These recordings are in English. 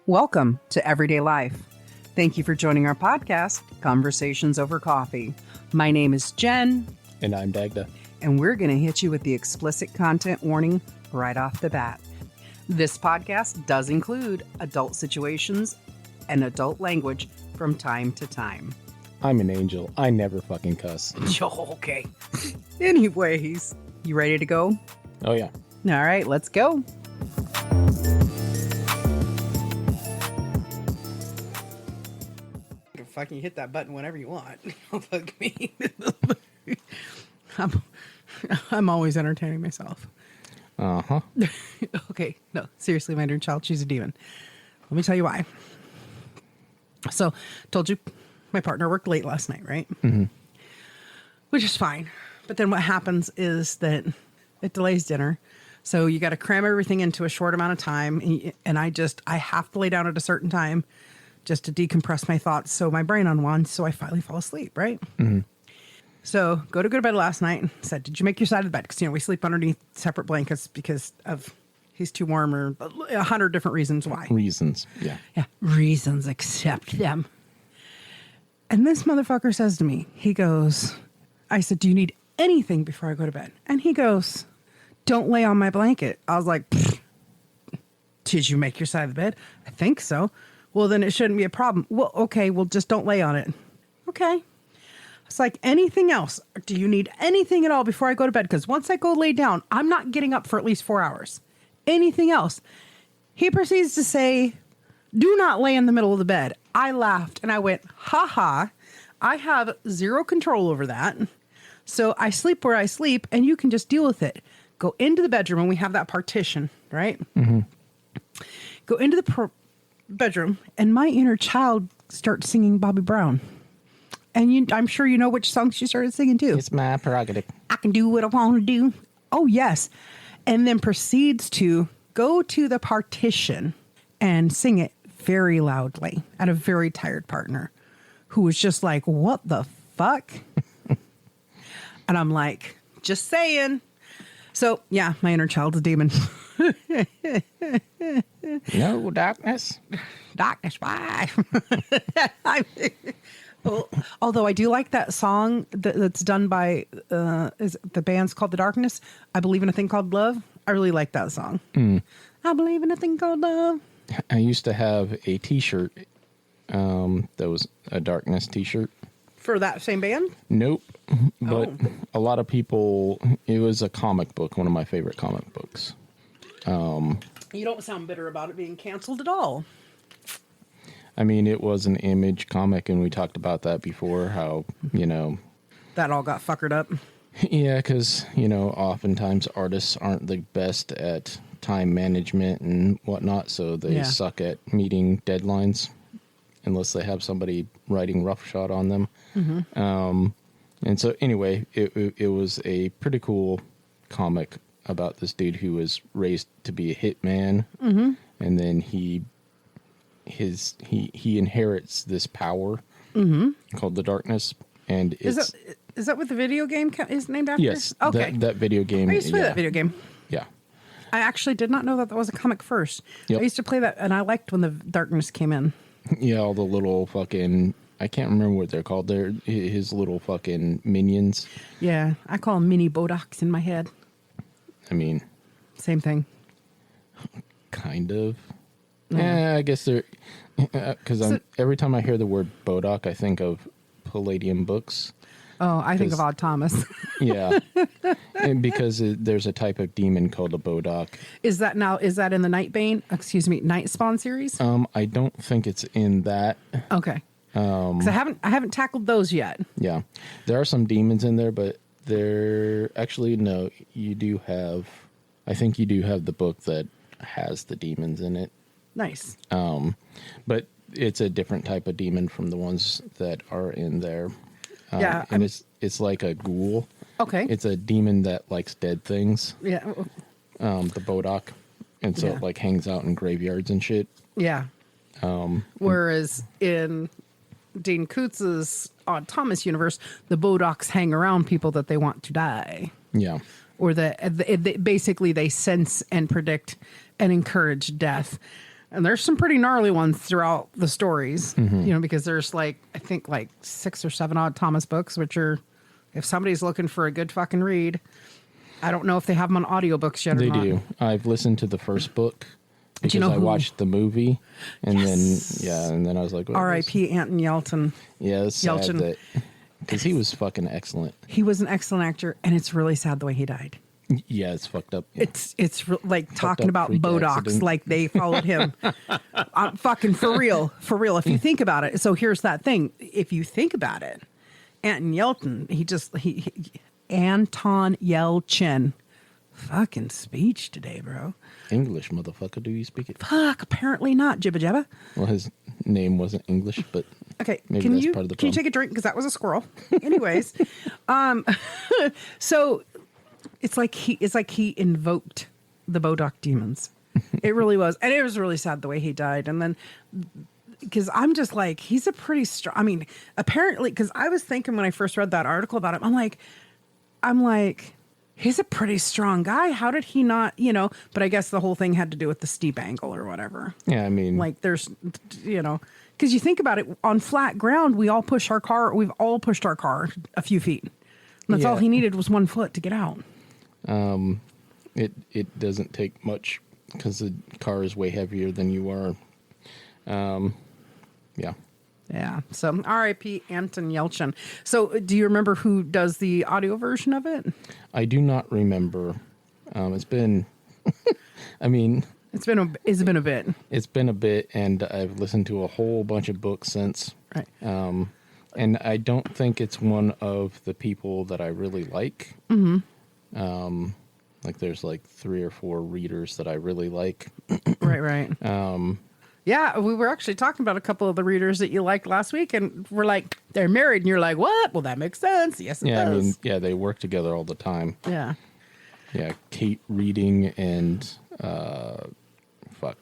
Welcome to Everyday Life. Thank you for joining our podcast, Conversations Over Coffee. My name is Jen. And I'm Dagda. And we're going to hit you with the explicit content warning right off the bat. This podcast does include adult situations and adult language from time to time. I'm an angel. I never fucking cuss. Okay. Anyways, you ready to go? Oh, yeah. All right, let's go. Fucking hit that button whenever you want. Fuck me. I'm always entertaining myself. Uh-huh. Okay, no, seriously, my inner child, she's a demon. Let me tell you why. So, told you my partner worked late last night, right? Mm-hmm. Which is fine. But then what happens is that it delays dinner. So you got to cram everything into a short amount of time. And I have to lay down at a certain time just to decompress my thoughts so my brain unwinds. So I finally fall asleep, right? Mm-hmm. So go to bed last night and said, did you make your side of the bed? Because, we sleep underneath separate blankets because of he's too warm or 100 different reasons why. Reasons, yeah. Yeah, reasons, accept them. And this motherfucker says to me, he goes, I said, do you need anything before I go to bed? And he goes, don't lay on my blanket. I was like, did you make your side of the bed? I think so. Well, then it shouldn't be a problem. Well, okay, well, just don't lay on it. Okay. It's like, anything else? Do you need anything at all before I go to bed? Because once I go lay down, I'm not getting up for at least 4 hours. Anything else? He proceeds to say, do not lay in the middle of the bed. I laughed and I went, ha. I have zero control over that. So I sleep where I sleep and you can just deal with it. Go into the bedroom and we have that partition, right? Mm-hmm. Go into the bedroom and my inner child starts singing Bobby Brown. And I'm sure you know which song she started singing too. It's my prerogative. I can do what I want to do. Oh, yes. And then proceeds to go to the partition and sing it very loudly at a very tired partner who was just like, what the fuck? And I'm like, just saying. So, yeah, my inner child's a demon. No, darkness. Darkness, why? Although I do like that song that's done by, the band's called The Darkness. I Believe in a Thing Called Love. I really like that song. Mm. I believe in a thing called love. I used to have a t-shirt that was a Darkness t-shirt. For that same band? Nope. But a lot of people, it was a comic book, one of my favorite comic books. You don't sound bitter about it being canceled at all. I mean, it was an Image comic, and we talked about that before, how, that all got fuckered up. Yeah, because, oftentimes artists aren't the best at time management and whatnot, so they suck at meeting deadlines unless they have somebody writing roughshod on them. Mm-hmm. And so, anyway, it was a pretty cool comic about this dude who was raised to be a hitman, mm-hmm. and then he inherits this power mm-hmm. called the Darkness, and it's... Is that what the video game is named after? Yes. Okay. That video game. I used to play that video game. Yeah. I actually did not know that was a comic first. Yep. I used to play that, and I liked when the Darkness came in. Yeah, all the little fucking... I can't remember what they're called. They're his little fucking minions. Yeah, I call them mini Bodachs in my head. I mean... Same thing. Kind of. Yeah, I guess they're... Because every time I hear the word Bodach, I think of Palladium books. Oh, I think of Odd Thomas. Yeah. And because there's a type of demon called a Bodach. Is that in the Night Spawn series? I don't think it's in that. Okay. Because I haven't tackled those yet. Yeah. There are some demons in there, but they're actually, no, I think you do have the book that has the demons in it. Nice. But it's a different type of demon from the ones that are in there. Yeah. And it's like a ghoul. Okay. It's a demon that likes dead things. Yeah. The Bodach. And so it like hangs out in graveyards and shit. Yeah. Whereas in Dean Kootz's Odd Thomas universe, the Bodachs hang around people that they want to die. Yeah. Or basically they sense and predict and encourage death. And there's some pretty gnarly ones throughout the stories, because there's I think 6 or 7 odd Thomas books, which are, if somebody's looking for a good fucking read, I don't know if they have them on audiobooks yet or not. They do. I've listened to the first book because I watched the movie, and then I was like, R.I.P. Anton Yelchin. Yeah, it's sad that, because he was fucking excellent. He was an excellent actor, and it's really sad the way he died. Yeah, it's fucked up. Yeah. It's like talking about Bodachs, like they followed him. Fucking for real. If you think about it. So here's that thing. If you think about it, Anton Yelchin, he Anton Yelchin. Fucking speech today, bro. English, motherfucker. Do you speak it? Fuck, apparently not, Jibba Jabba. Well, his name wasn't English, but okay. maybe Can that's you part of the can you problem. take a drink because that was a squirrel? Anyways, so it's like he invoked the Bodach demons. It really was, and it was really sad the way he died. And then because I'm just like, he's a pretty strong. I mean, apparently, because I was thinking when I first read that article about him, I'm like. He's a pretty strong guy. How did he not, but I guess the whole thing had to do with the steep angle or whatever. Yeah, I mean. There's, because you think about it, on flat ground, we've all pushed our car a few feet. And that's all he needed was 1 foot to get out. It doesn't take much because the car is way heavier than you are. Yeah. Yeah. So R.I.P. Anton Yelchin. So do you remember who does the audio version of it? I do not remember. It's been, I mean. It's been a bit. It's been a bit, and I've listened to a whole bunch of books since. Right. And I don't think it's one of the people that I really like. Mm-hmm. There's 3 or 4 readers that I really like. Right. Yeah, we were actually talking about a couple of the readers that you liked last week, and we're like, they're married, and you're like, what? Well, that makes sense. Yes, it does. I mean, they work together all the time. Yeah. Yeah, Kate Reading and,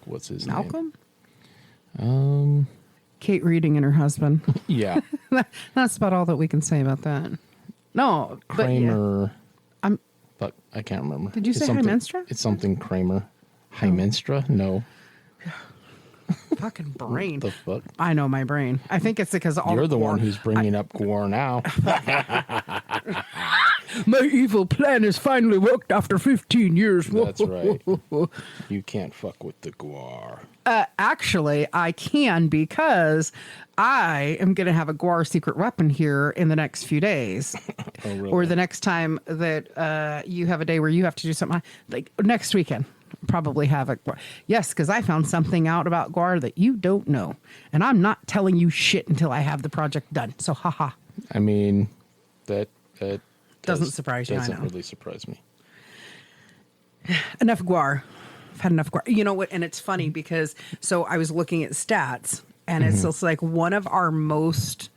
what's his name? Malcolm? Kate Reading and her husband. Yeah. That's about all that we can say about that. No, Kramer. But yeah. I can't remember. Did you say Hymenstra? It's something Kramer. Hymenstra? No. Fucking brain. The fuck? I know my brain. I think it's because you're the one who's bringing up Gwar now. My evil plan has finally worked after 15 years. That's right. You can't fuck with the Gwar. Actually, I can because I am going to have a Gwar secret weapon here in the next few days. Oh, really? Or the next time that you have a day where you have to do something like next weekend. Probably have a yes, because I found something out about Gwar that you don't know, and I'm not telling you shit until I have the project done. So, haha. I mean, that doesn't surprise you. Doesn't really surprise me. Enough Gwar. I've had enough Gwar. You know what? And it's funny because I was looking at stats, and it's just one of our most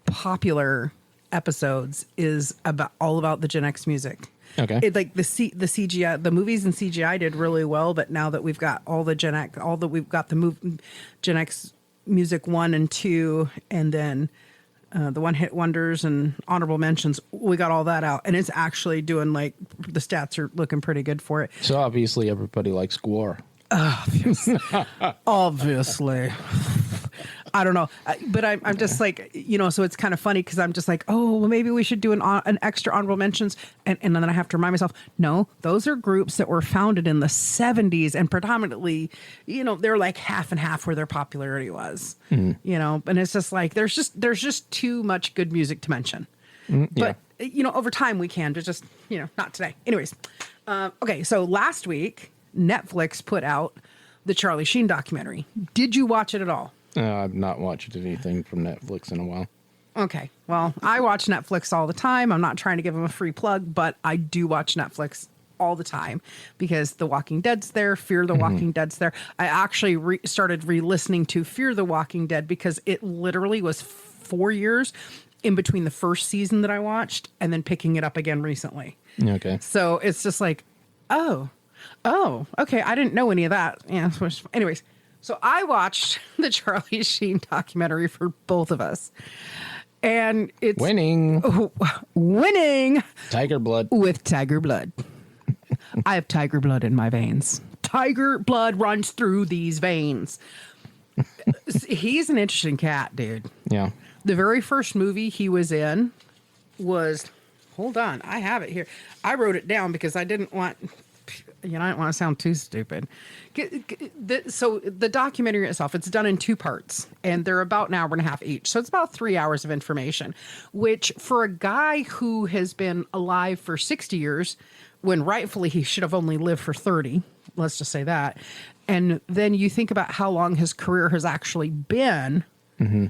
popular episodes is all about the Gen X music. Okay. The CGI, the movies and CGI did really well, but now that we've got all the Gen X, we've got the Gen X music 1 and 2, and then the one hit wonders and honorable mentions, we got all that out, and it's actually doing the stats are looking pretty good for it. So obviously everybody likes Gwar. Obviously. I don't know, but I'm just so it's kind of funny because I'm just like, oh, well, maybe we should do an extra honorable mentions, and then I have to remind myself, no, those are groups that were founded in the 70s, and predominantly, they're like half and half where their popularity was, and it's just like there's just too much good music to mention, but over time we can, but just not today. Anyways, okay, so last week Netflix put out the Charlie Sheen documentary. Did you watch it at all? I've not watched anything from Netflix in a while. Okay. Well, I watch Netflix all the time. I'm not trying to give them a free plug, but I do watch Netflix all the time because The Walking Dead's there. Fear the Walking Dead's there. I actually started re-listening to Fear the Walking Dead because it literally was 4 years in between the first season that I watched and then picking it up again recently. Okay. So it's just like, oh, okay. I didn't know any of that. Yeah. Anyways. So I watched the Charlie Sheen documentary for both of us. And it's... Winning. Tiger blood. With tiger blood. I have tiger blood in my veins. tiger blood runs through these veins. He's an interesting cat, dude. Yeah. The very first movie he was in was, hold on, I have it here. I wrote it down because I didn't want, I didn't want to sound too stupid. So the documentary itself, it's done in 2 parts, and they're about an hour and a half each. So it's about 3 hours of information, which for a guy who has been alive for 60 years, when rightfully he should have only lived for 30, let's just say that. And then you think about how long his career has actually been. Mm-hmm.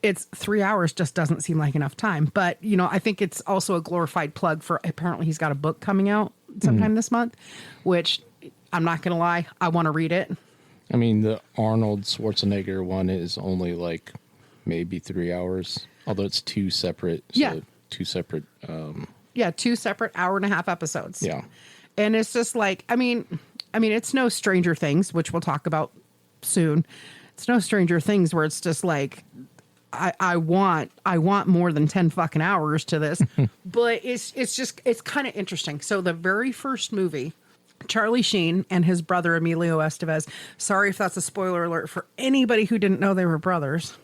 It's 3 hours just doesn't seem like enough time. But, I think it's also a glorified plug for, apparently he's got a book coming out sometime this month, which I'm not going to lie, I want to read it. I mean, the Arnold Schwarzenegger one is only like maybe 3 hours, although it's 2 separate. Yeah. 2 separate. 2 separate hour-and-a-half episodes. Yeah. And it's just like, I mean, it's no Stranger Things, which we'll talk about soon. It's no Stranger Things where it's just like, I want more than 10 fucking hours to this, but it's kind of interesting. So the very first movie, Charlie Sheen and his brother Emilio Estevez. Sorry if that's a spoiler alert for anybody who didn't know they were brothers.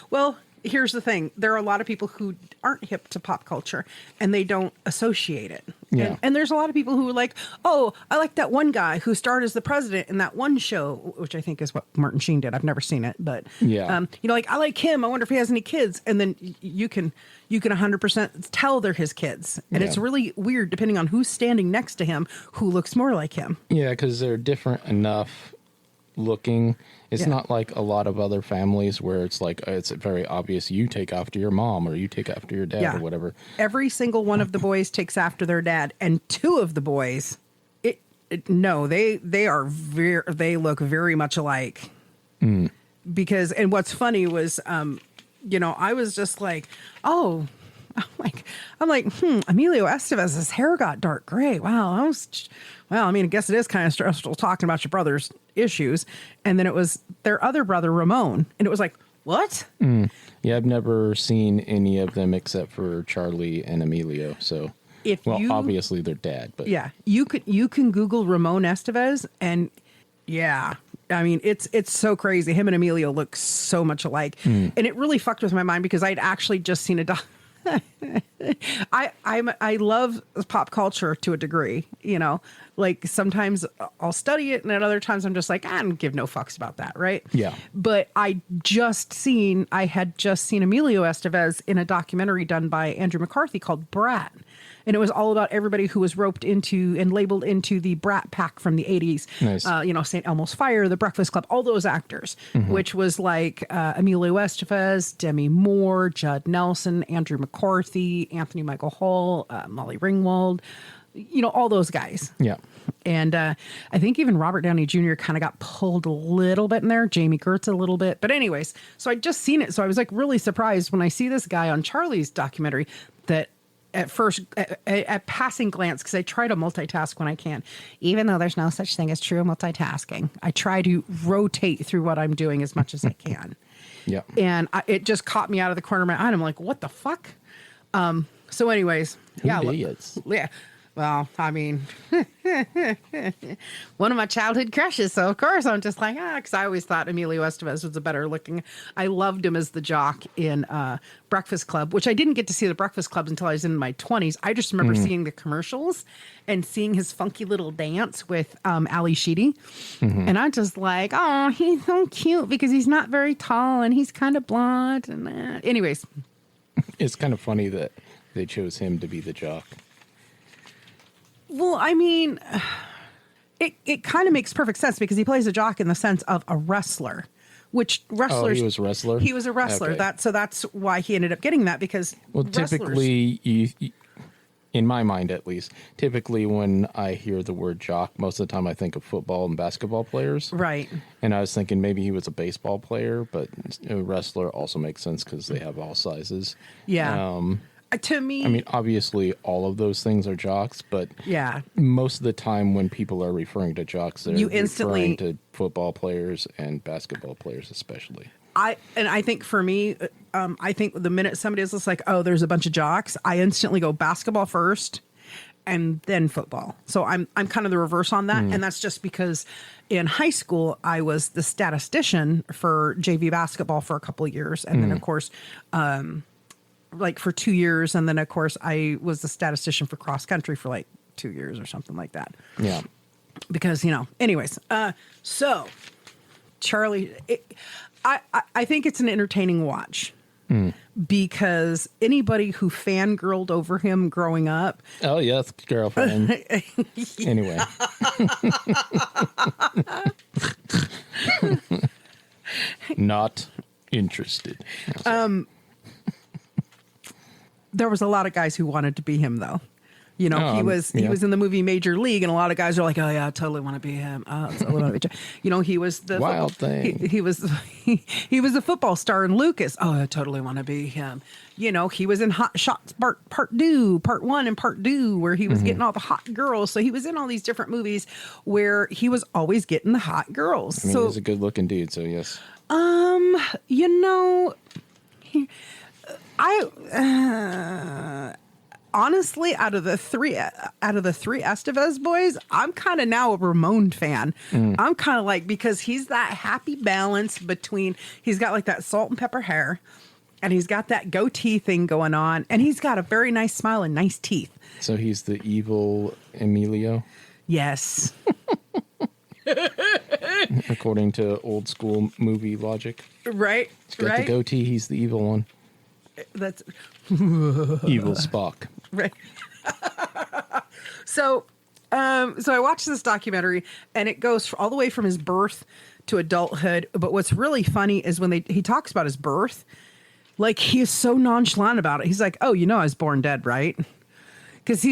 Well, here's the thing. There are a lot of people who aren't hip to pop culture and they don't associate it. Yeah. And there's a lot of people who are like, oh, I like that one guy who starred as the president in that one show, which I think is what Martin Sheen did. I've never seen it, but yeah. Like, I like him. I wonder if he has any kids. And then you can 100% tell they're his kids. And it's really weird depending on who's standing next to him, who looks more like him. Yeah. 'Cause they're different enough looking. It's not like a lot of other families where it's like, it's very obvious you take after your mom or you take after your dad or whatever. Every single one of the boys takes after their dad, and 2 of the boys, they look very much alike. Mm. Because, and what's funny was, I was just like, oh, I'm like, Emilio Estevez's hair got dark gray. Wow. I guess it is kind of stressful talking about your brother's issues. And then it was their other brother, Ramon. And it was like, what? Mm. Yeah, I've never seen any of them except for Charlie and Emilio. So, obviously their dad. But yeah, you can Google Ramon Estevez, and it's so crazy. Him and Emilio look so much alike. And it really fucked with my mind because I'd actually just seen a I love pop culture to a degree, like sometimes I'll study it and at other times I'm just like, I don't give no fucks about that. Right. Yeah. But I had just seen Emilio Estevez in a documentary done by Andrew McCarthy called Brat. And it was all about everybody who was roped into and labeled into the Brat Pack from the 80s. Nice. St. Elmo's Fire, The Breakfast Club, all those actors, which was like Emilio Estevez, Demi Moore, Judd Nelson, Andrew McCarthy, Anthony Michael Hall, Molly Ringwald, all those guys. Yeah. And I think even Robert Downey Jr. kind of got pulled a little bit in there. Jamie Gertz a little bit. But anyways, so I'd just seen it. So I was like really surprised when I see this guy on Charlie's documentary that at first, at passing glance, because I try to multitask when I can, even though there's no such thing as true multitasking. I try to rotate through what I'm doing as much as I can. Yeah. And it just caught me out of the corner of my eye. I'm like, what the fuck? So anyways. Idiots. Yeah. Well, one of my childhood crushes. So, of course, I'm just like, because I always thought Emilio Estevez was a better looking. I loved him as the jock in Breakfast Club, which I didn't get to see the Breakfast Club until I was in my 20s. I just remember seeing the commercials and seeing his funky little dance with Ali Sheedy. And I'm just like, oh, he's so cute because he's not very tall and he's kind of blonde. And anyways. It's kind of funny that they chose him to be the jock. Well, it kind of makes perfect sense because he plays a jock in the sense of a wrestler, which wrestlers. Oh, he was a wrestler? He was a wrestler. Okay. That's why he ended up getting that because typically, in my mind at least, typically when I hear the word jock, most of the time I think of football and basketball players. Right. And I was thinking maybe he was a baseball player, but a wrestler also makes sense because they have all sizes. Yeah. To me, obviously all of those things are jocks, but most of the time when people are referring to jocks, they're referring to football players and basketball players especially. I think for me, I think the minute somebody is just like, oh, there's a bunch of jocks, I instantly go basketball first. and then football. So I'm kind of the reverse on that. And that's just because in high school, I was the statistician for JV basketball for a couple of years. And then, of course, like for 2 years. And then, of course, I was the statistician for cross country for like 2 years or something like that. Yeah. Because, anyways, so Charlie, I think it's an entertaining watch. Because anybody who fangirled over him growing up. Oh, yes, girlfriend. Anyway. Not interested. There was a lot of guys who wanted to be him, though. He was in the movie Major League, and a lot of guys are like, "Oh yeah, I totally want to be him." He was the Wild thing. He was the football star in Lucas. Oh, I totally want to be him. He was in Hot Shots Part 1 and Part 2, where he was getting all the hot girls. So he was in all these different movies where he was always getting the hot girls. I mean, he's a good-looking dude, so yes. Honestly, out of the three Estevez boys, I'm kind of now a Ramon fan. I'm kind of like, because he's that happy balance between, he's got like that salt and pepper hair, and he's got that goatee thing going on, and he's got a very nice smile and nice teeth. So he's the evil Emilio? Yes. According to old school movie logic. Right. He's got the goatee, he's the evil one. That's evil Spock. Right. So I watched this documentary, and it goes all the way from his birth to adulthood. But what's really funny is when he talks about his birth, like, he is so nonchalant about it. He's like, "Oh, I was born dead, right?" Because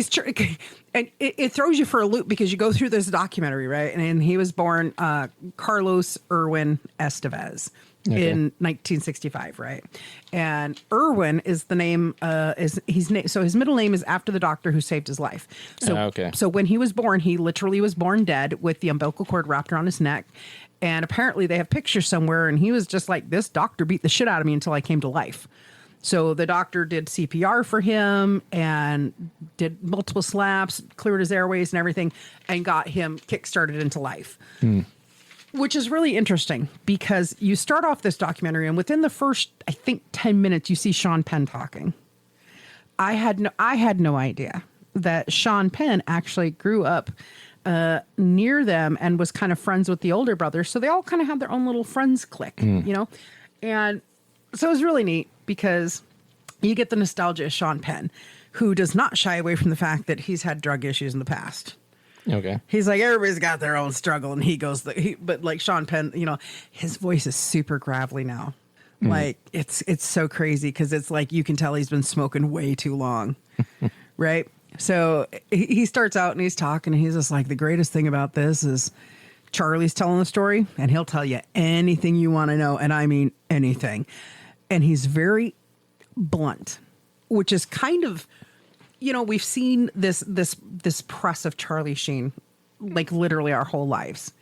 and it throws you for a loop, because you go through this documentary, right? And he was born Carlos Irwin Estevez. Okay. In 1965, right? And Irwin is the name. So his middle name is after the doctor who saved his life. So okay. So when he was born, he literally was born dead with the umbilical cord wrapped around his neck. And apparently they have pictures somewhere, and he was just like, "This doctor beat the shit out of me until I came to life." So the doctor did CPR for him and did multiple slaps, cleared his airways and everything, and got him kickstarted into life. Which is really interesting, because you start off this documentary, and within the first, I think, 10 minutes, you see Sean Penn talking. I had no idea that Sean Penn actually grew up near them and was kind of friends with the older brother. So they all kind of had their own little friends clique, And so it was really neat, because you get the nostalgia of Sean Penn, who does not shy away from the fact that he's had drug issues in the past. Okay. He's like, everybody's got their own struggle, and he goes, but like Sean Penn, his voice is super gravelly now. Like, it's so crazy, because it's like, you can tell he's been smoking way too long. Right. So he starts out and he's talking, and he's just like, the greatest thing about this is Charlie's telling the story, and he'll tell you anything you want to know. And I mean, anything. And he's very blunt, which is kind of, we've seen this press of Charlie Sheen, like, literally our whole lives.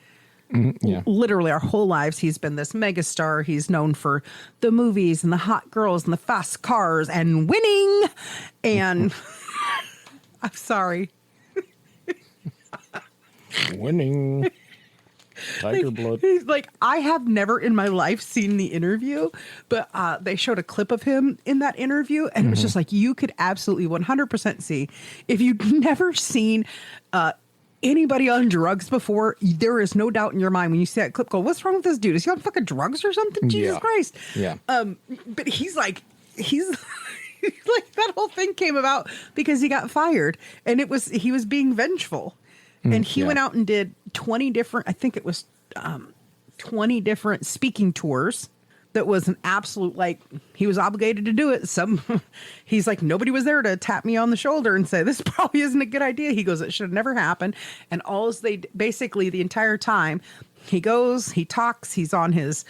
Yeah. Literally our whole lives. He's been this megastar. He's known for the movies and the hot girls and the fast cars and winning. And I'm sorry. Winning. Tiger blood. Like, I have never in my life seen the interview, but they showed a clip of him in that interview, and it was just like, you could absolutely 100% see, if you've never seen anybody on drugs before, there is no doubt in your mind when you see that clip, go, "What's wrong with this dude? Is he on fucking drugs or something?" Jesus Christ. Yeah. But he's like like, that whole thing came about because he got fired, and he was being vengeful. And he went out and did 20 different, I think it was 20 different speaking tours. That was an absolute, like, he was obligated to do it. He's like, nobody was there to tap me on the shoulder and say, "This probably isn't a good idea." He goes, "It should have never happened." And basically the entire time, he goes, he talks, he's on his...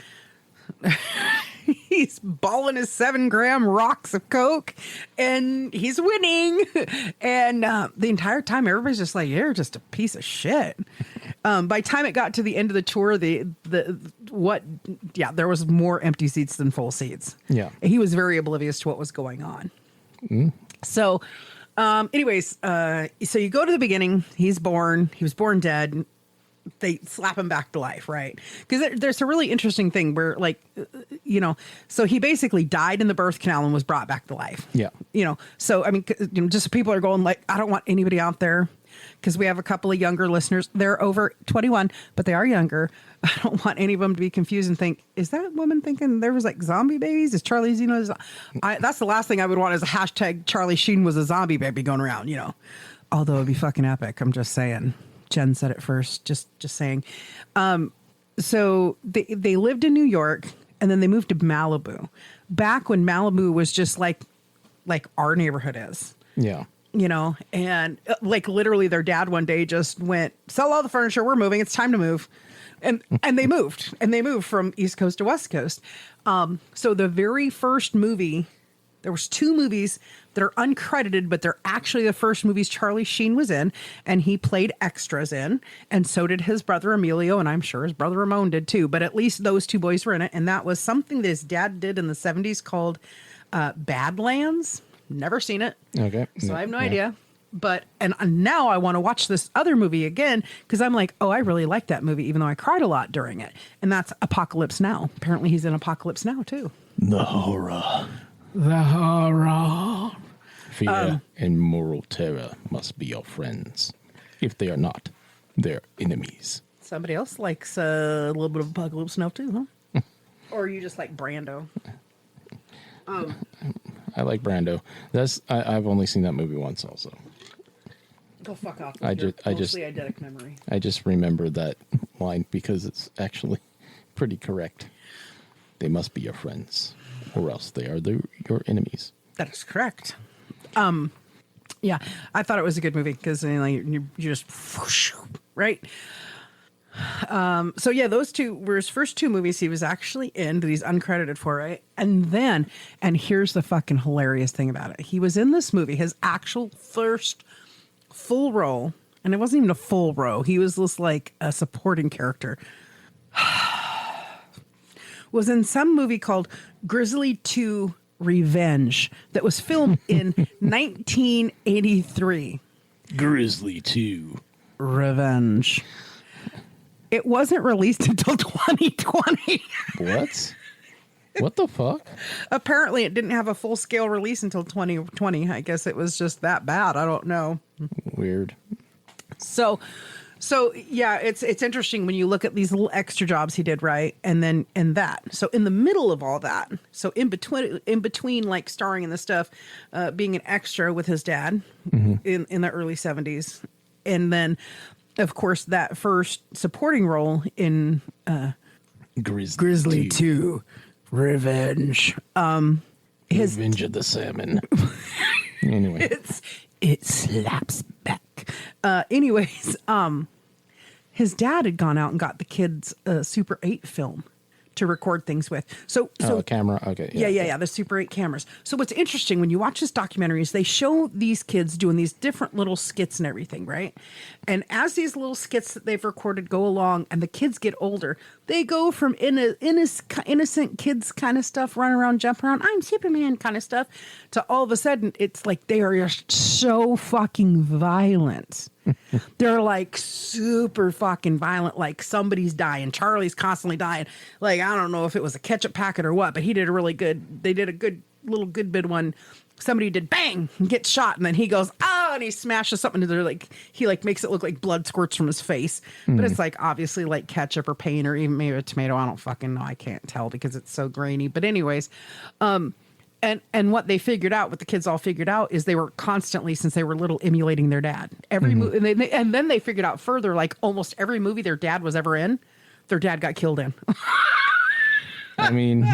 he's balling his 7-gram rocks of coke, and he's winning. And the entire time, everybody's just like, "You're just a piece of shit." By the time it got to the end of the tour, there was more empty seats than full seats. Yeah, he was very oblivious to what was going on. So Anyways, so you go to the beginning. He's born. He was born dead. They slap him back to life, right? Because there's a really interesting thing where, like, so he basically died in the birth canal and was brought back to life. Yeah. So, I mean, just people are going like, I don't want anybody out there, because we have a couple of younger listeners. They're over 21, but they are younger. I don't want any of them to be confused and think, is that woman thinking there was like zombie babies? Is Charlie Zeno? That's the last thing I would want is a hashtag Charlie Sheen was a zombie baby going around, although it'd be fucking epic. I'm just saying. Jen said it first, just saying. So they lived in New York, and then they moved to Malibu. Back when Malibu was just like our neighborhood is. Yeah. And like literally their dad one day just went, sell all the furniture, we're moving, it's time to move. And they moved from East Coast to West Coast. So the very first movie, there was two movies that are uncredited, but they're actually the first movies Charlie Sheen was in, and he played extras in, and so did his brother Emilio, and I'm sure his brother Ramon did too, but at least those two boys were in it, and that was something that his dad did in the 70s called Badlands. Never seen it. Okay. So I have no idea. But, and now I want to watch this other movie again, because I'm like, oh, I really like that movie, even though I cried a lot during it. And that's Apocalypse Now. Apparently he's in Apocalypse Now too. The horror. The horror. Fear and moral terror must be your friends. If they are not, they're enemies. Somebody else likes a little bit of Apocalypse Now too, huh? Or you just like Brando? I like Brando. I've only seen that movie once also. Go fuck off. I just eidetic memory. I just remember that line because it's actually pretty correct. They must be your friends, or else they are your enemies. That is correct. Yeah, I thought it was a good movie because you just whoosh, right. So yeah, those two were his first two movies he was actually in that he's uncredited for, right? And here's the fucking hilarious thing about it. He was in this movie, his actual first full role, and it wasn't even a full role. He was just like a supporting character. Was in some movie called Grizzly 2 Revenge that was filmed in 1983. Grizzly 2 Revenge. It wasn't released until 2020. What? What the fuck? Apparently, it didn't have a full-scale release until 2020. I guess it was just that bad. I don't know. Weird. So yeah, it's interesting when you look at these little extra jobs he did, right? And that. So in the middle of all that, so in between like starring in the stuff, being an extra with his dad in the early 70s, and then of course that first supporting role in Grizzly 2 Revenge. Revenge of the Salmon. Anyway. It slaps back. Anyways, his dad had gone out and got the kids a Super 8 film to record things with. So a camera. Okay. Yeah. The Super 8 cameras. So what's interesting when you watch this documentary is they show these kids doing these different little skits and everything, right? And as these little skits that they've recorded go along and the kids get older, they go from innocent kids kind of stuff, run around, jump around, I'm Superman kind of stuff, to all of a sudden it's like they are just so fucking violent. They're like super fucking violent, like somebody's dying. Charlie's constantly dying. Like, I don't know if it was a ketchup packet or what, but they did a good bit one. Somebody did bang and gets shot, and then he goes, oh, and he smashes something into there. Like, he like makes it look like blood squirts from his face. But it's like obviously like ketchup or paint or even maybe a tomato. I don't fucking know. I can't tell because it's so grainy. But anyways, And what they figured out, what the kids all figured out, is they were constantly, since they were little, emulating their dad. Every movie, and then they figured out further, like almost every movie their dad was ever in, their dad got killed in. I mean,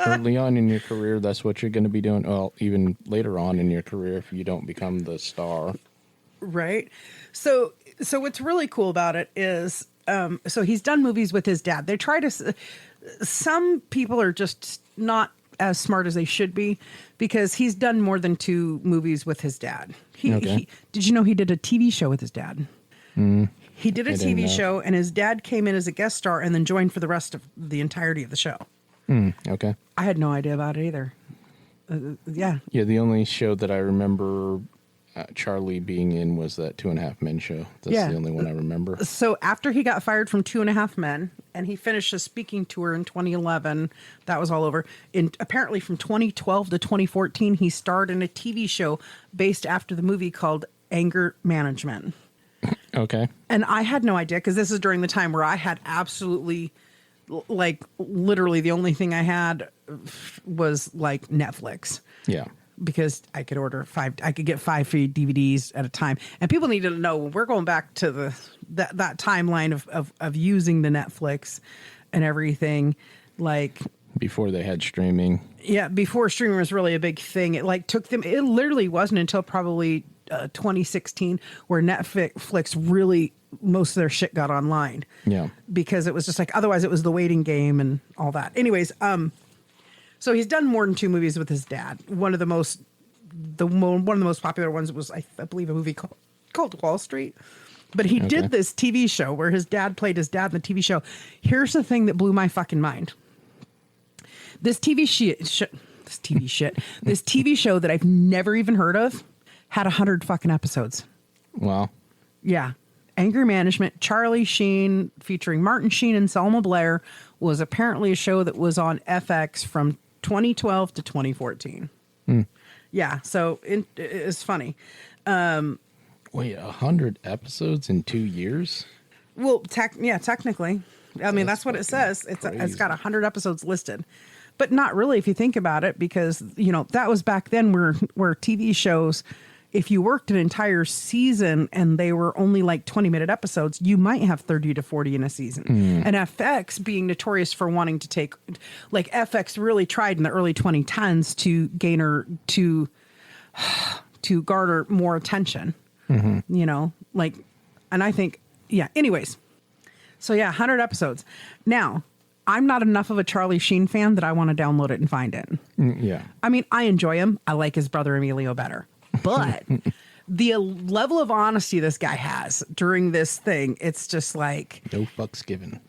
early on in your career, that's what you're going to be doing. Well, even later on in your career, if you don't become the star, right? So what's really cool about it is, so he's done movies with his dad. They try to. Some people are just not as smart as they should be because he's done more than 2 movies with his dad. Did you know he did a TV show with his dad? He did a TV show and his dad came in as a guest star and then joined for the rest of the entirety of the show. Okay. I had no idea about it either. Yeah. Yeah, the only show that I remember Charlie being in was that 2.5 Men show. That's Yeah. the only one I remember. So after he got fired from 2.5 Men and he finished a speaking tour in 2011, that was all over. Apparently from 2012 to 2014, he starred in a TV show based after the movie called Anger Management. Okay. And I had no idea, because this is during the time where I had absolutely, like, literally the only thing I had was like Netflix. Yeah. Because I could get 5 free DVDs at a time. And people need to know, we're going back to that timeline of using the Netflix and everything, like before they had streaming. Yeah, before streaming was really a big thing. It literally wasn't until probably 2016 where Netflix really, most of their shit got online. Yeah. Because it was just like, otherwise it was the waiting game and all that. Anyways, so he's done more than 2 movies with his dad. One of the most popular ones was, I believe, a movie called Wall Street. But he did this TV show where his dad played his dad in the TV show. Here's the thing that blew my fucking mind. This TV show that I've never even heard of had 100 fucking episodes. Wow. Yeah. Anger Management, Charlie Sheen, featuring Martin Sheen and Selma Blair, was apparently a show that was on FX from 2012 to 2014. Yeah, so it's funny. Wait, 100 episodes in 2 years? Well, technically. I mean, that's what it says. It's got 100 episodes listed. But not really if you think about it, because, that was back then where TV shows, if you worked an entire season and they were only like 20-minute episodes, you might have 30 to 40 in a season. And FX being notorious for wanting to take, like, FX really tried in the early 2010s to garner more attention, and I think, anyways. So 100 episodes. Now, I'm not enough of a Charlie Sheen fan that I want to download it and find it. Yeah. I mean, I enjoy him. I like his brother Emilio better. But the level of honesty this guy has during this thing, it's just like... No fucks given.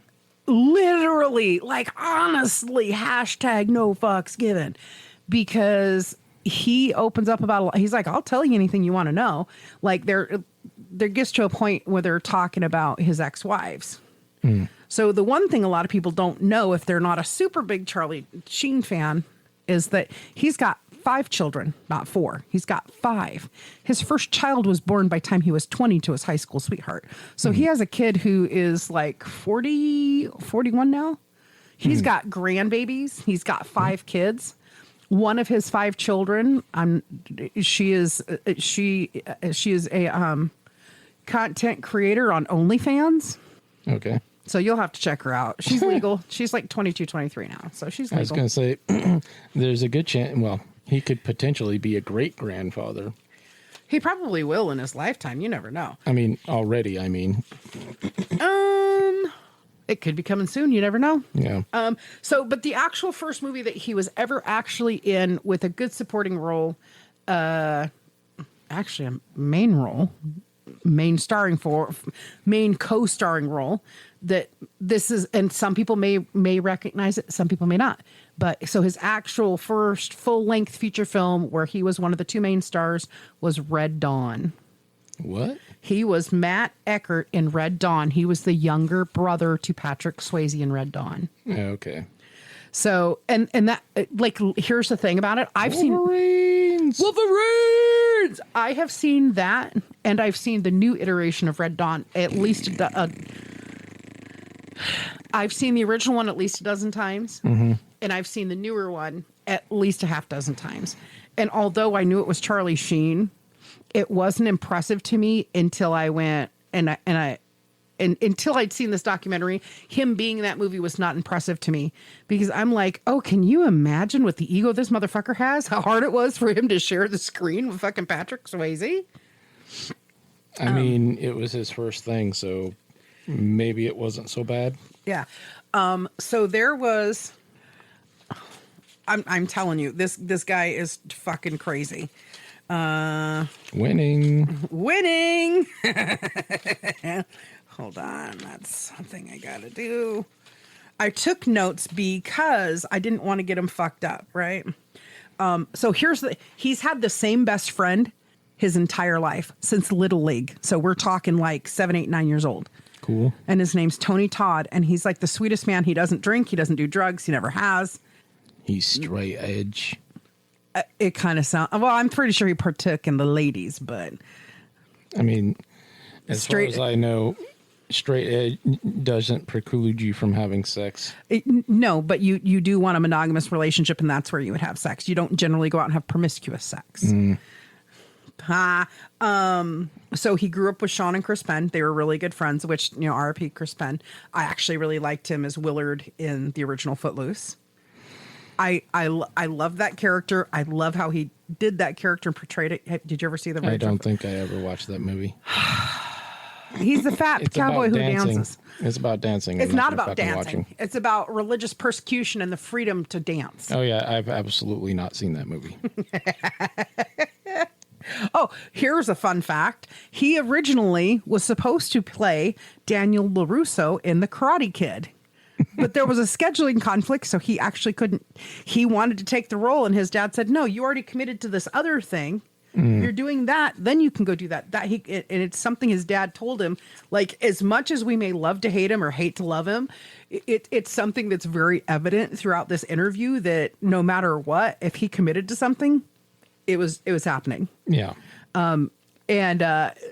Literally, like, honestly, hashtag no fucks given. Because he opens up about a lot. He's like, I'll tell you anything you want to know. Like, there gets to a point where they're talking about his ex-wives. So the one thing a lot of people don't know, if they're not a super big Charlie Sheen fan, is that he's got 5 children, not 4. He's got 5. His first child was born by the time he was 20 to his high school sweetheart. So he has a kid who is like 41 now. He's got grandbabies. He's got 5 kids. One of his 5 children, she is a content creator on OnlyFans. Okay. So you'll have to check her out. She's legal. She's like 22, 23 now. So she's legal. I was going to say, there's a good chance. Well, he could potentially be a great grandfather. He probably will in his lifetime. You never know. I mean, already, It could be coming soon. You never know. Yeah. But the actual first movie that he was ever actually in with a good supporting role, actually a main role, main co-starring role, that this is, and some people may recognize it, some people may not. But so his actual first full-length feature film where he was one of the 2 main stars was Red Dawn. What? He was Matt Eckert in Red Dawn. He was the younger brother to Patrick Swayze in Red Dawn. Okay. So, and that, like, here's the thing about it. Wolverines! I have seen that, and I've seen the new iteration of Red Dawn at least I've seen the original one at least a dozen times, and I've seen the newer one at least a half dozen times. And although I knew it was Charlie Sheen, it wasn't impressive to me until I went and until I'd seen this documentary. Him being in that movie was not impressive to me, because I'm like, oh, can you imagine what the ego this motherfucker has? How hard it was for him to share the screen with fucking Patrick Swayze. I mean, it was his first thing, so maybe it wasn't so bad. Yeah. So there was, I'm telling you, this guy is fucking crazy. Winning. Hold on. That's something I gotta do. I took notes because I didn't want to get him fucked up, right? So he's had the same best friend his entire life since Little League. So we're talking like 7, 8, 9 years old. Cool. And his name's Tony Todd. And he's like the sweetest man. He doesn't drink. He doesn't do drugs. He never has. He's straight edge. It kind of sounds, well, I'm pretty sure he partook in the ladies, but. I mean, as far as I know, straight edge doesn't preclude you from having sex. No, but you do want a monogamous relationship, and that's where you would have sex. You don't generally go out and have promiscuous sex. So he grew up with Sean and Chris Penn. They were really good friends, which, you know, R.I.P. Chris Penn. I actually really liked him as Willard in the original Footloose. I love that character. I love how he did that character and portrayed it. Did you ever see the? I don't think I ever watched that movie. He's the fat cowboy who dances. It's about dancing. It's not about dancing. It's about religious persecution and the freedom to dance. Oh yeah, I've absolutely not seen that movie. Oh, here's a fun fact. He originally was supposed to play Daniel LaRusso in The Karate Kid. But there was a scheduling conflict, so he actually couldn't. He wanted to take the role, and his dad said, "No, you already committed to this other thing. You're doing that, then you can go do that." And it's something his dad told him. Like, as much as we may love to hate him or hate to love him, it's something that's very evident throughout this interview that no matter what, if he committed to something, it was happening. Yeah.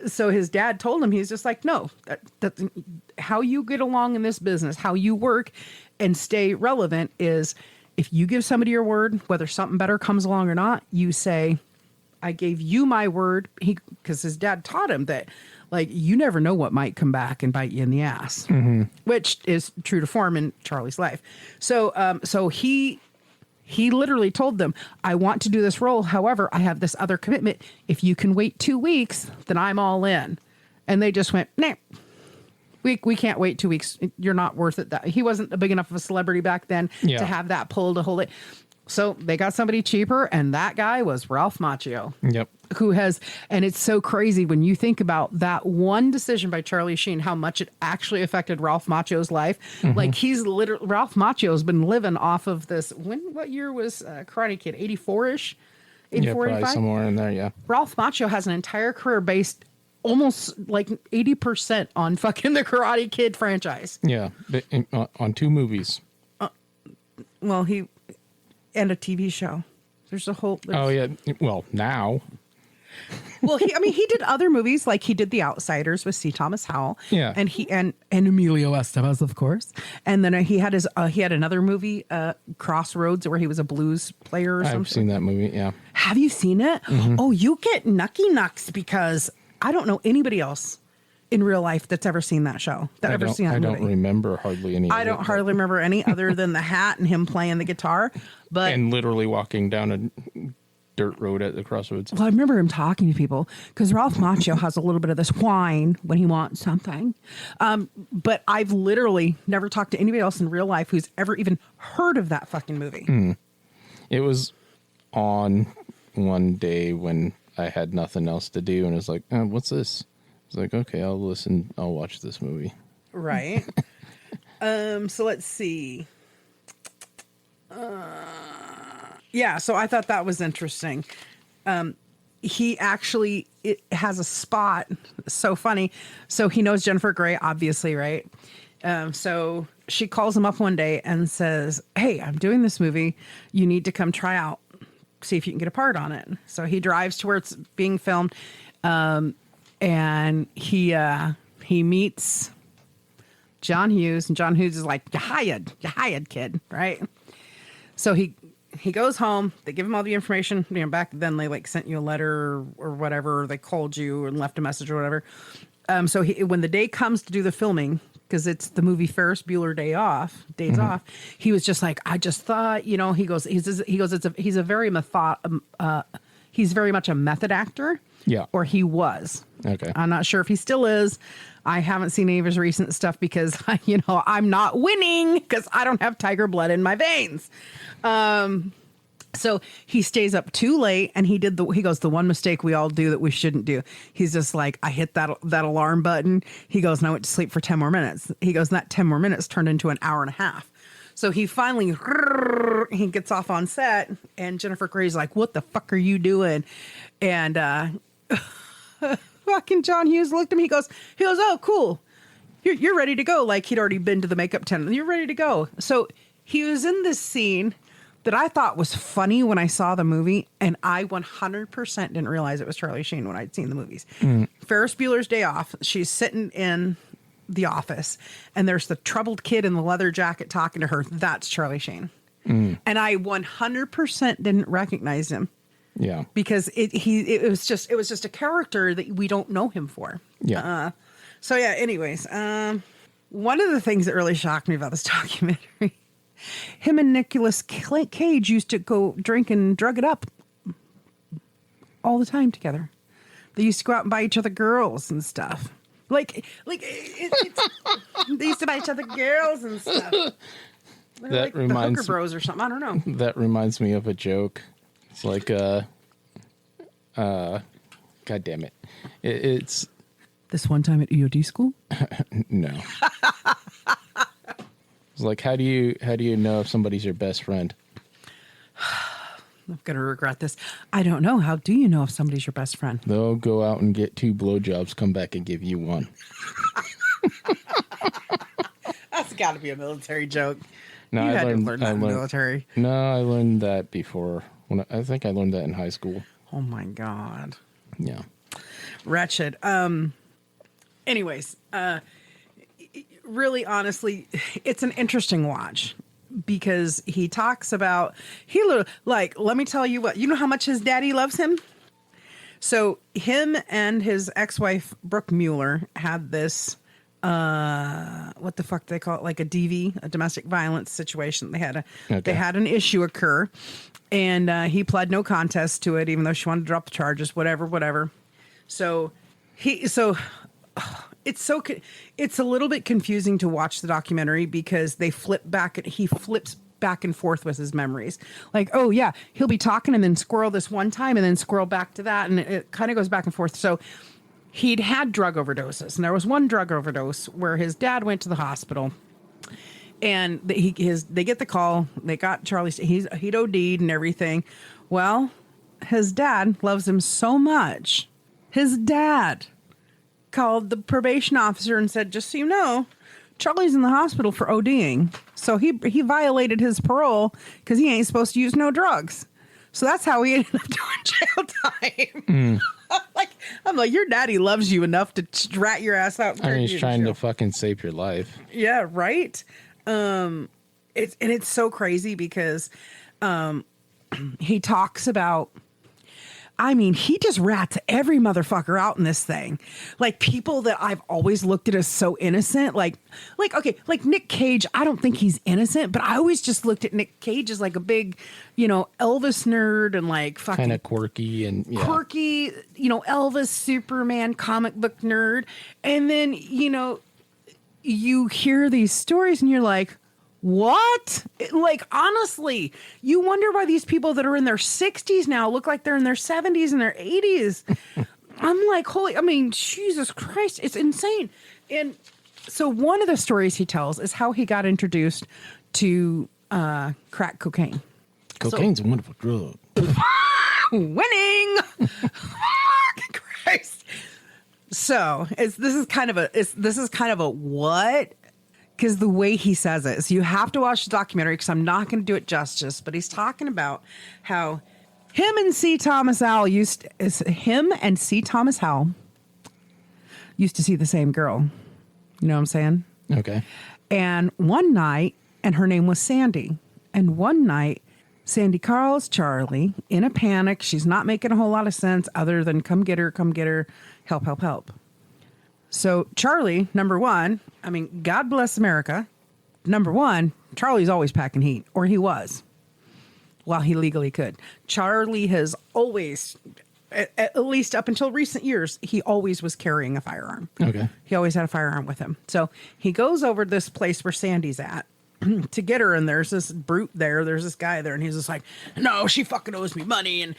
So his dad told him, he's just like, no, that how you get along in this business, how you work and stay relevant is if you give somebody your word, whether something better comes along or not, you say, I gave you my word. Because his dad taught him that, like, you never know what might come back and bite you in the ass, which is true to form in Charlie's life. So he literally told them, I want to do this role. However, I have this other commitment. If you can wait 2 weeks, then I'm all in. And they just went, nah, we can't wait 2 weeks. You're not worth it. That he wasn't a big enough of a celebrity back then to have that pull to hold it. So they got somebody cheaper. And that guy was Ralph Macchio. Yep. And it's so crazy when you think about that one decision by Charlie Sheen, how much it actually affected Ralph Macchio's life. Like, he's literally, Ralph Macchio's been living off of this. What year was Karate Kid? 84-ish? 84, yeah, 85? Somewhere in there, yeah. Ralph Macchio has an entire career based almost like 80% on fucking the Karate Kid franchise. Yeah, on 2 movies. Well, and a TV show. There's a whole... Oh, yeah. Well, now... Well, he did other movies, like he did The Outsiders with C. Thomas Howell. Yeah. And Emilio Estevez, of course. And then he had another movie, Crossroads, where he was a blues player or something. I've seen that movie, yeah. Have you seen it? Oh, you get nucky nucks, because I don't know anybody else in real life that's ever seen that show. I don't remember hardly any. I don't hardly remember any other than the hat and him playing the guitar. And literally walking down a dirt road at the crossroads. Well, I remember him talking to people, because Ralph Macchio has a little bit of this whine when he wants something. But I've literally never talked to anybody else in real life who's ever even heard of that fucking movie. It was on one day when I had nothing else to do, and it was like, what's this? I was like, okay, I'll watch this movie. Right. So let's see. Yeah, so I thought that was interesting. He actually has a spot. So funny. So he knows Jennifer Grey, obviously, right? So she calls him up one day and says, hey, I'm doing this movie. You need to come try out. See if you can get a part on it. So he drives to where it's being filmed. And he meets John Hughes. And John Hughes is like, you hired, kid, right? So he goes home. They give him all the information. You know, back then they like sent you a letter or whatever. Or they called you and left a message or whatever. So when the day comes to do the filming, because it's the movie Ferris Bueller Days Off, he was just like, I just thought, you know, he's very much a method actor. Yeah. Or he was. Okay. I'm not sure if he still is. I haven't seen any of his recent stuff because, you know, I'm not winning because I don't have tiger blood in my veins. So he stays up too late, and he goes, the one mistake we all do that we shouldn't do. He's just like, I hit that alarm button. He goes, and I went to sleep for 10 more minutes. He goes, and that 10 more minutes turned into an hour and a half. So he finally, he gets off on set, and Jennifer Grey's like, what the fuck are you doing? And fucking John Hughes looked at me. He goes, oh, cool. You're ready to go. Like he'd already been to the makeup tent. You're ready to go. So he was in this scene that I thought was funny when I saw the movie. And I 100% didn't realize it was Charlie Sheen when I'd seen the movies. Ferris Bueller's Day Off. She's sitting in the office and there's the troubled kid in the leather jacket talking to her. That's Charlie Sheen. And I 100% didn't recognize him. Yeah. Because it was just a character that we don't know him for. Yeah. So yeah, anyways, one of the things that really shocked me about this documentary, him and Nicolas Cage used to go drink and drug it up all the time together. They used to go out and buy each other girls and stuff. They used to buy each other girls and stuff. They're like the Hooker Bros or something. I don't know. That reminds me of a joke. It's like, God damn it. It's this one time at EOD school. No. It's like, how do you know if somebody's your best friend? I'm gonna regret this. I don't know. How do you know if somebody's your best friend? They'll go out and get 2 blowjobs, come back and give you 1. That's got to be a military joke. No, You had to learn that in the military. No, I learned that before. I think I learned that in high school. Oh my God. Yeah. Wretched. Anyways, really honestly, it's an interesting watch because he talks about, let me tell you what, you know how much his daddy loves him? So him and his ex-wife, Brooke Mueller, had this, what the fuck they call it? Like a DV, a domestic violence situation. They had an issue occur and he pled no contest to it, even though she wanted to drop the charges, whatever. So it's a little bit confusing to watch the documentary because he flips back and forth with his memories. Like, oh yeah, he'll be talking and then squirrel this one time and then squirrel back to that. And it kind of goes back and forth. So he'd had drug overdoses, and there was one drug overdose where his dad went to the hospital and they get the call. They got Charlie. He'd OD'd and everything. Well, his dad loves him so much. His dad called the probation officer and said, just so you know, Charlie's in the hospital for ODing. So he violated his parole because he ain't supposed to use no drugs. So that's how he ended up doing jail time. I'm like, your daddy loves you enough to rat your ass out. I mean, he's trying to fucking save your life. Yeah, right. It's so crazy because he talks about, I mean, he just rats every motherfucker out in this thing. Like people that I've always looked at as so innocent. Like Nick Cage, I don't think he's innocent, but I always just looked at Nick Cage as like a big, Elvis nerd and like fucking kind of quirky, Elvis, Superman, comic book nerd. And then, you hear these stories and you're like, what? Like, honestly, you wonder why these people that are in their 60s now look like they're in their 70s and their 80s. I'm like, Jesus Christ, it's insane. And so one of the stories he tells is how he got introduced to crack cocaine. Cocaine's a wonderful drug. Winning! Christ. So this is kind of a what? Because the way he says it, so you have to watch the documentary because I'm not going to do it justice. But he's talking about how him and C. Thomas Howell used to see the same girl. You know what I'm saying? Okay. And one night, and her name was Sandy. And one night, Sandy calls Charlie in a panic. She's not making a whole lot of sense other than come get her, help. So Charlie, number one, God bless America. Number one, Charlie's always packing heat, or he was, while he legally could. Charlie has always, at least up until recent years, he always was carrying a firearm. Okay. He always had a firearm with him. So he goes over to this place where Sandy's at to get her, and there's this brute there. There's this guy there, and he's just like, no, she fucking owes me money. And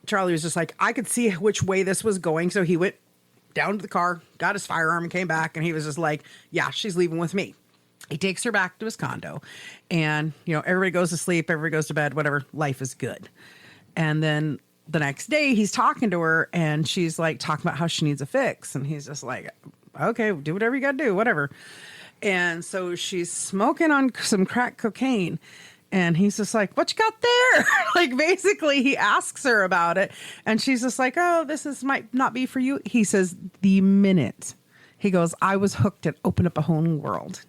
Charlie was just like, I could see which way this was going, so he went down to the car, got his firearm, and came back, and he was just like, yeah, she's leaving with me. He takes her back to his condo, and everybody goes to sleep, everybody goes to bed, whatever, life is good. And then the next day he's talking to her and she's like talking about how she needs a fix. And he's just like, okay, do whatever you got to do, whatever. And so she's smoking on some crack cocaine. And he's just like, what you got there? Like, basically, he asks her about it. And she's just like, oh, might not be for you. He says, the minute. He goes, I was hooked. It opened up a whole new world.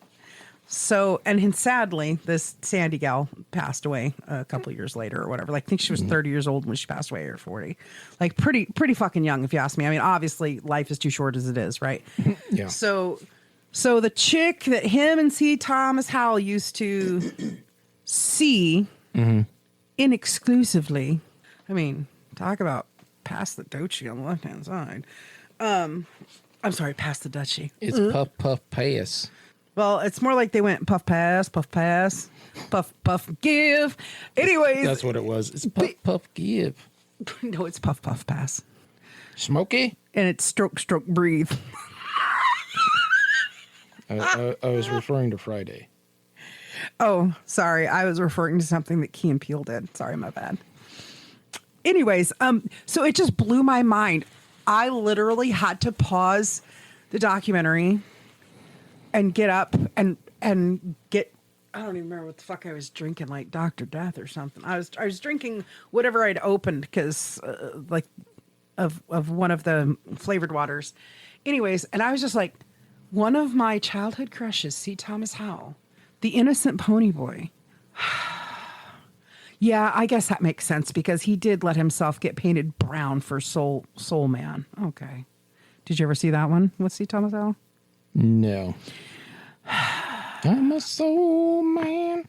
So, and sadly, this Sandy gal passed away a couple of years later or whatever. Like, I think she was 30 years old when she passed away, or 40. Like, pretty fucking young, if you ask me. I mean, obviously, life is too short as it is, right? Yeah. So the chick that him and C. Thomas Howell used to see inexclusively. I mean, talk about past the Dochi on the left-hand side. I'm sorry, past the Dutchie. It's puff, puff, pass. Well, it's more like they went puff, pass, puff, give. Anyways. That's what it was. It's puff, puff, give. No, it's puff, pass. Smoky? And it's stroke, breathe. I was referring to Friday. Oh, sorry. I was referring to something that Key and Peele did. Sorry, my bad. Anyways, so it just blew my mind. I literally had to pause the documentary and get up and get, I don't even remember what the fuck I was drinking, like Dr. Death or something. I was drinking whatever I'd opened because of one of the flavored waters. Anyways, and I was just like, one of my childhood crushes, C. Thomas Howell. The innocent pony boy. Yeah, I guess that makes sense because he did let himself get painted brown for Soul Man. Okay. Did you ever see that one with C. Thomas Howell? No. I'm a soul man.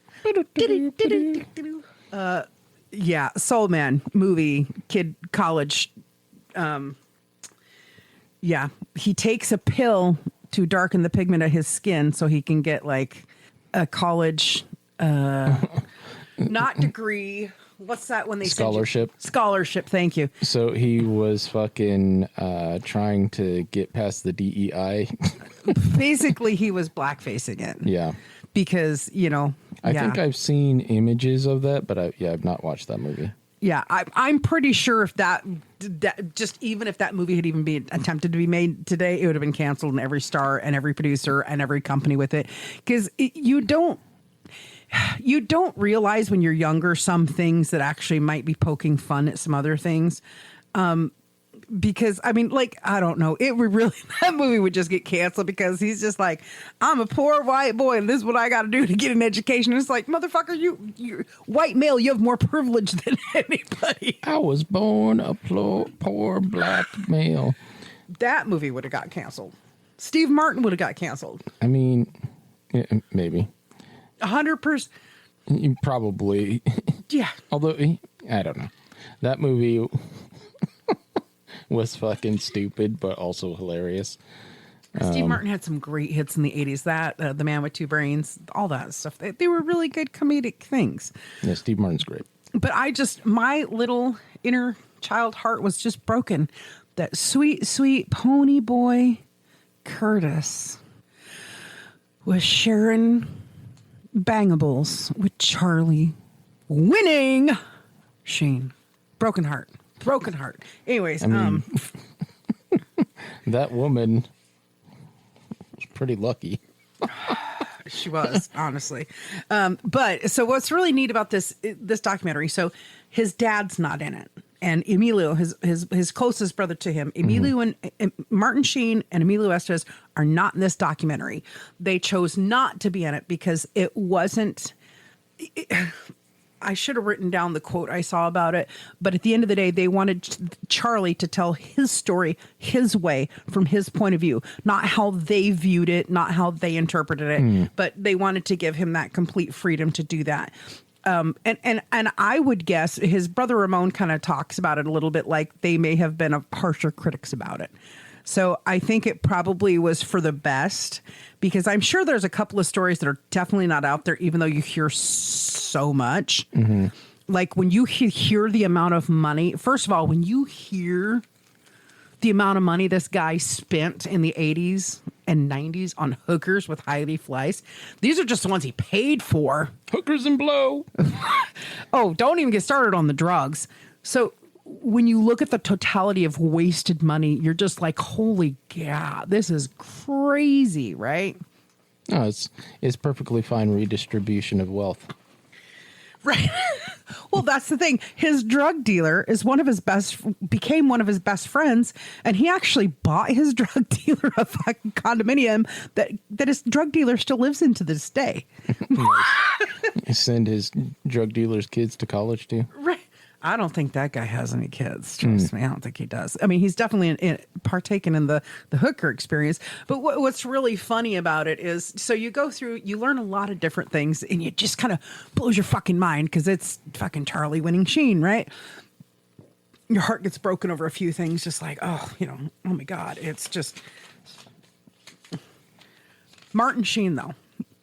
Yeah, Soul Man movie, kid, college. Yeah, he takes a pill to darken the pigment of his skin so he can get like a college, not degree. What's that when they scholarship? Scholarship. Thank you. So he was fucking trying to get past the DEI. Basically, he was blackfacing it. Yeah. Because, you know. I think I've seen images of that, but I've not watched that movie. Yeah, I'm pretty sure if that just even if that movie had even been attempted to be made today, it would have been canceled, and every star and every producer and every company with it, because you don't realize when you're younger some things that actually might be poking fun at some other things. Because I mean, like, I don't know, it would really, that movie would just get canceled because he's just like, I'm a poor white boy and this is what I got to do to get an education. And it's like, motherfucker, you white male, you have more privilege than anybody. I was born a poor black male. That movie would have got canceled. Steve Martin would have got canceled. I mean, maybe 100%. Probably. Yeah. Although I don't know, that movie was fucking stupid, but also hilarious. Steve Martin had some great hits in the 80s. That The Man with Two Brains, all that stuff. They were really good comedic things. Yeah, Steve Martin's great. But my little inner child heart was just broken. That sweet, sweet pony boy Curtis was sharing bangables with Charlie, winning Sheen. Broken heart. Anyways, I mean, that woman was pretty lucky. She was, honestly. But so what's really neat about this documentary, so his dad's not in it. And Emilio, his closest brother to him, Emilio and Martin Sheen and Emilio Estevez are not in this documentary. They chose not to be in it because it wasn't... I should have written down the quote I saw about it, but at the end of the day, they wanted Charlie to tell his story his way, from his point of view, not how they viewed it, not how they interpreted it, but they wanted to give him that complete freedom to do that. And I would guess his brother Ramon kind of talks about it a little bit, like they may have been harsher critics about it. So I think it probably was for the best, because I'm sure there's a couple of stories that are definitely not out there, even though you hear so much. Mm-hmm. Like when you hear the amount of money, first of all, when you hear the amount of money this guy spent in the 80s and 90s on hookers with high leaf lice, these are just the ones he paid for. Hookers and blow. Oh, don't even get started on the drugs. So when you look at the totality of wasted money, you're just like, holy God, this is crazy, right? No, it's perfectly fine redistribution of wealth. Right. Well, that's the thing. His drug dealer became one of his best friends, and he actually bought his drug dealer a fucking condominium that his drug dealer still lives in to this day. Send his drug dealer's kids to college too. Right. I don't think that guy has any kids. Trust me. I don't think he does. I mean, he's definitely partaken in the hooker experience. But what's really funny about it is, so you go through, you learn a lot of different things, and it just kind of blows your fucking mind because it's fucking Charlie winning Sheen, right? Your heart gets broken over a few things, just like, oh, oh my God. It's just Martin Sheen, though.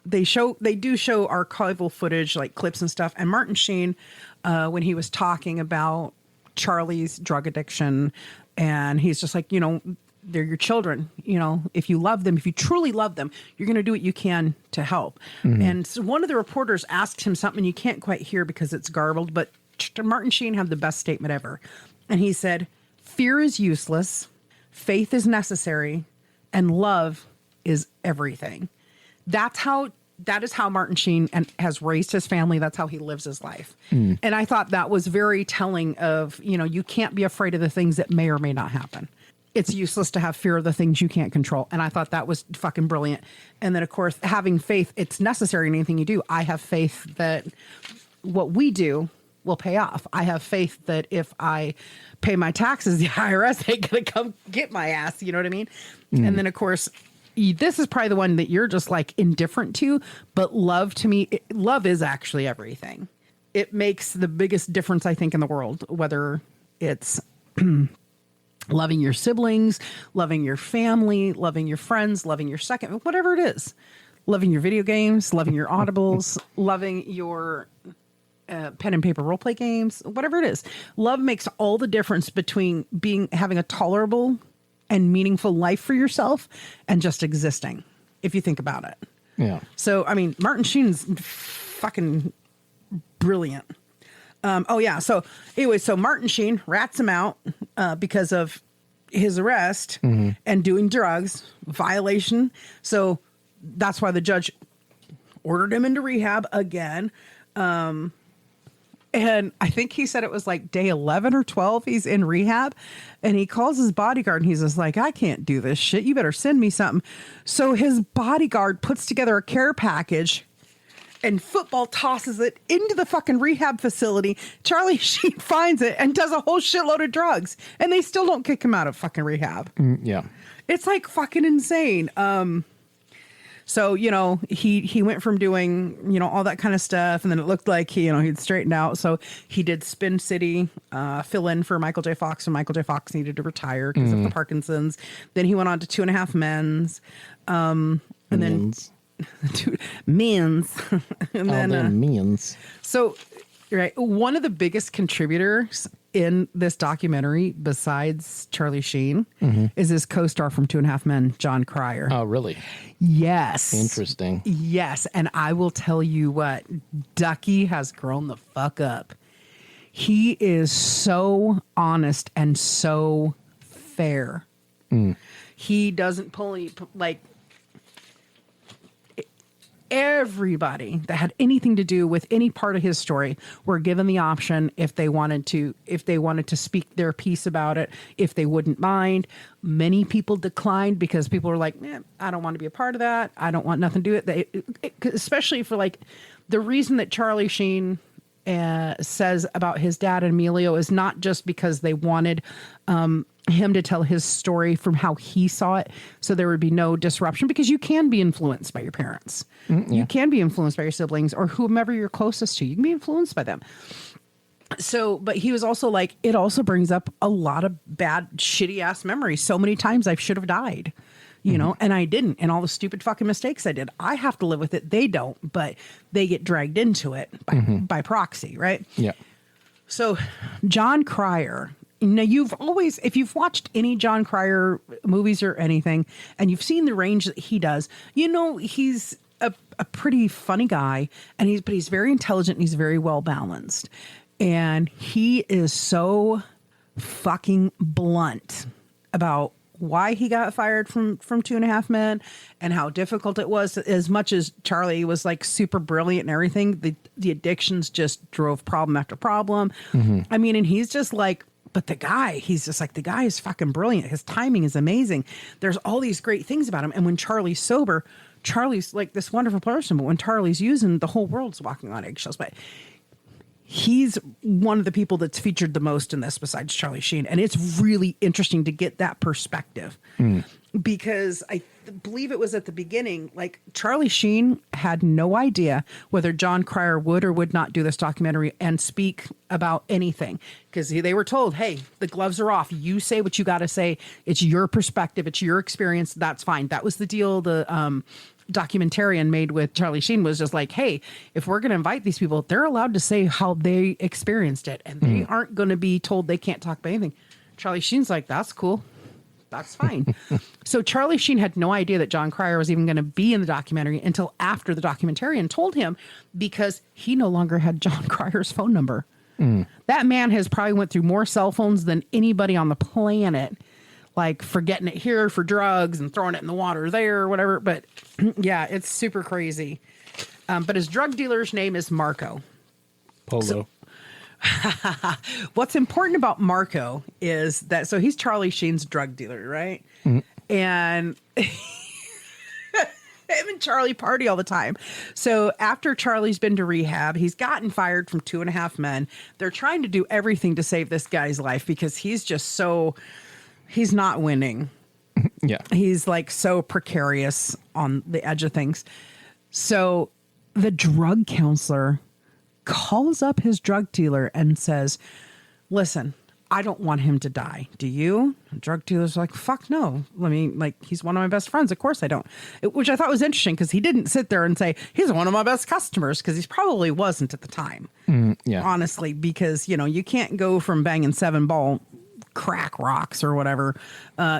They do show archival footage, like clips and stuff. And Martin Sheen, when he was talking about Charlie's drug addiction, and he's just like, they're your children. If you love them, if you truly love them, you're going to do what you can to help. Mm-hmm. And so one of the reporters asked him something you can't quite hear because it's garbled, but Martin Sheen had the best statement ever. And he said, fear is useless, faith is necessary, and love is everything. That is how Martin Sheen has raised his family. That's how he lives his life. Mm. And I thought that was very telling of, you can't be afraid of the things that may or may not happen. It's useless to have fear of the things you can't control. And I thought that was fucking brilliant. And then, of course, having faith, it's necessary in anything you do. I have faith that what we do will pay off. I have faith that if I pay my taxes, the IRS ain't going to come get my ass. You know what I mean? Mm. And then, of course, this is probably the one that you're just like indifferent to, but love to me, love is actually everything. It makes the biggest difference, I think, in the world, whether it's loving your siblings, loving your family, loving your friends, loving your second, whatever it is, loving your video games, loving your audibles, loving your pen and paper role play games, whatever it is. Love makes all the difference between having a tolerable and meaningful life for yourself and just existing, if you think about it. Yeah. So, I mean, Martin Sheen's fucking brilliant. So anyway, so Martin Sheen rats him out because of his arrest and doing drugs, violation. So that's why the judge ordered him into rehab again. And I think he said it was like day 11 or 12 he's in rehab, and he calls his bodyguard and he's just like, I can't do this shit. You better send me something. So his bodyguard puts together a care package and football tosses it into the fucking rehab facility. Charlie Sheen finds it and does a whole shitload of drugs, and they still don't kick him out of fucking rehab. Yeah. It's like fucking insane. So, he went from doing, all that kind of stuff, and then it looked like he'd straightened out. So he did Spin City, fill in for Michael J. Fox, and Michael J. Fox needed to retire because of the Parkinson's. Then he went on to 2.5 Men's. And then Men's. And then Men's. So, right, one of the biggest contributors in this documentary, besides Charlie Sheen, is his co-star from 2.5 Men, John Cryer. Oh, really? Yes. Interesting. Yes. And I will tell you what, Ducky has grown the fuck up. He is so honest and so fair. He doesn't pull any, like, everybody that had anything to do with any part of his story were given the option if they wanted to speak their piece about it, if they wouldn't mind. Many people declined because people were like, I don't want to be a part of that. I don't want nothing to do with it. Especially for like the reason that Charlie Sheen says about his dad and Emilio is not just because they wanted him to tell his story from how he saw it, so there would be no disruption, because you can be influenced by your parents. You can be influenced by your siblings or whomever you're closest to. You can be influenced by them. So, but he was also like, it also brings up a lot of bad, shitty ass memories. So many times I should have died, and I didn't. And all the stupid fucking mistakes I did, I have to live with it. They don't, but they get dragged into it by proxy, right? Yeah. So John Cryer, now if you've watched any John Cryer movies or anything, and you've seen the range that he does, he's a pretty funny guy, but he's very intelligent and he's very well balanced. And he is so fucking blunt about why he got fired from 2.5 Men and how difficult it was. As much as Charlie was like super brilliant and everything, the addictions just drove problem after problem. I mean, and he's just like, but the guy is fucking brilliant. His timing is amazing. There's all these great things about him. And when Charlie's sober, Charlie's like this wonderful person. But when Charlie's using, the whole world's walking on eggshells. But he's one of the people that's featured the most in this besides Charlie Sheen. And it's really interesting to get that perspective because I believe it was at the beginning, like Charlie Sheen had no idea whether John Cryer would or would not do this documentary and speak about anything because they were told, hey, the gloves are off. You say what you got to say. It's your perspective. It's your experience. That's fine. That was the deal. The documentarian made with Charlie Sheen was just like, hey, if we're going to invite these people, they're allowed to say how they experienced it and they aren't going to be told they can't talk about anything. Charlie Sheen's like, that's cool. That's fine. So Charlie Sheen had no idea that John Cryer was even going to be in the documentary until after the documentarian told him because he no longer had John Cryer's phone number. That man has probably went through more cell phones than anybody on the planet, like forgetting it here for drugs and throwing it in the water there or whatever. But yeah, it's super crazy. But his drug dealer's name is Marco. Polo. So, what's important about Marco is that, so he's Charlie Sheen's drug dealer, right? And him and Charlie party all the time. So after Charlie's been to rehab, he's gotten fired from 2.5 Men. They're trying to do everything to save this guy's life because he's just he's not winning. Yeah. He's like so precarious on the edge of things. So the drug counselor calls up his drug dealer and says, listen, I don't want him to die. Do you? The drug dealer's like, fuck no. I mean, like, he's one of my best friends. Of course I don't. Which I thought was interesting because he didn't sit there and say, he's one of my best customers, because he probably wasn't at the time. Yeah. Honestly, because, you know, you can't go from banging 7-ball crack rocks or whatever.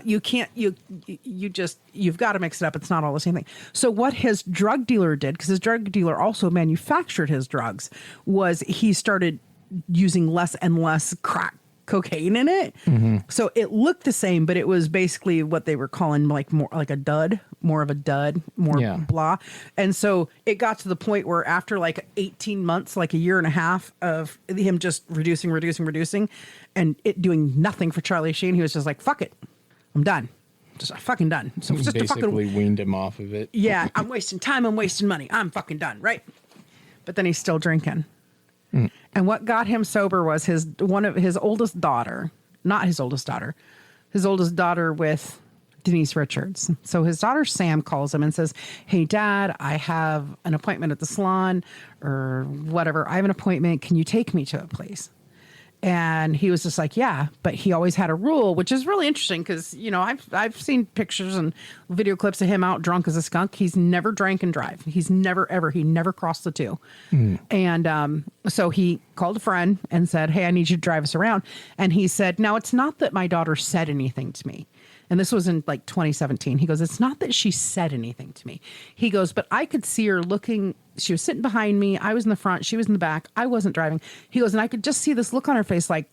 You can't, you've got to mix it up. It's not all the same thing. So what his drug dealer did, because his drug dealer also manufactured his drugs, was he started using less and less crack cocaine in it. So it looked the same, but it was basically what they were calling like more like a dud, more blah. And so it got to the point where after like 18 months, like a year and a half of him just reducing and it doing nothing for Charlie Sheen, he was just like, fuck it, I'm done. Just fucking done. So it's just basically weaned him off of it. Yeah, I'm wasting time, I'm wasting money, I'm fucking done, right? But then he's still drinking. And what got him sober was his oldest daughter with Denise Richards. So his daughter Sam calls him and says, hey, Dad, I have an appointment at the salon or whatever. I have an appointment. Can you take me to a place? And he was just like, yeah, but he always had a rule, which is really interesting because, you know, I've seen pictures and video clips of him out drunk as a skunk. He's never drank and drive. He's never, ever, he never crossed the two. And so he called a friend and said, hey, I need you to drive us around. And he said, now, it's not that my daughter said anything to me. And this was in like 2017. He goes, it's not that she said anything to me. He goes, but I could see her looking. She was sitting behind me. I was in the front. She was in the back. I wasn't driving. He goes, and I could just see this look on her face, like,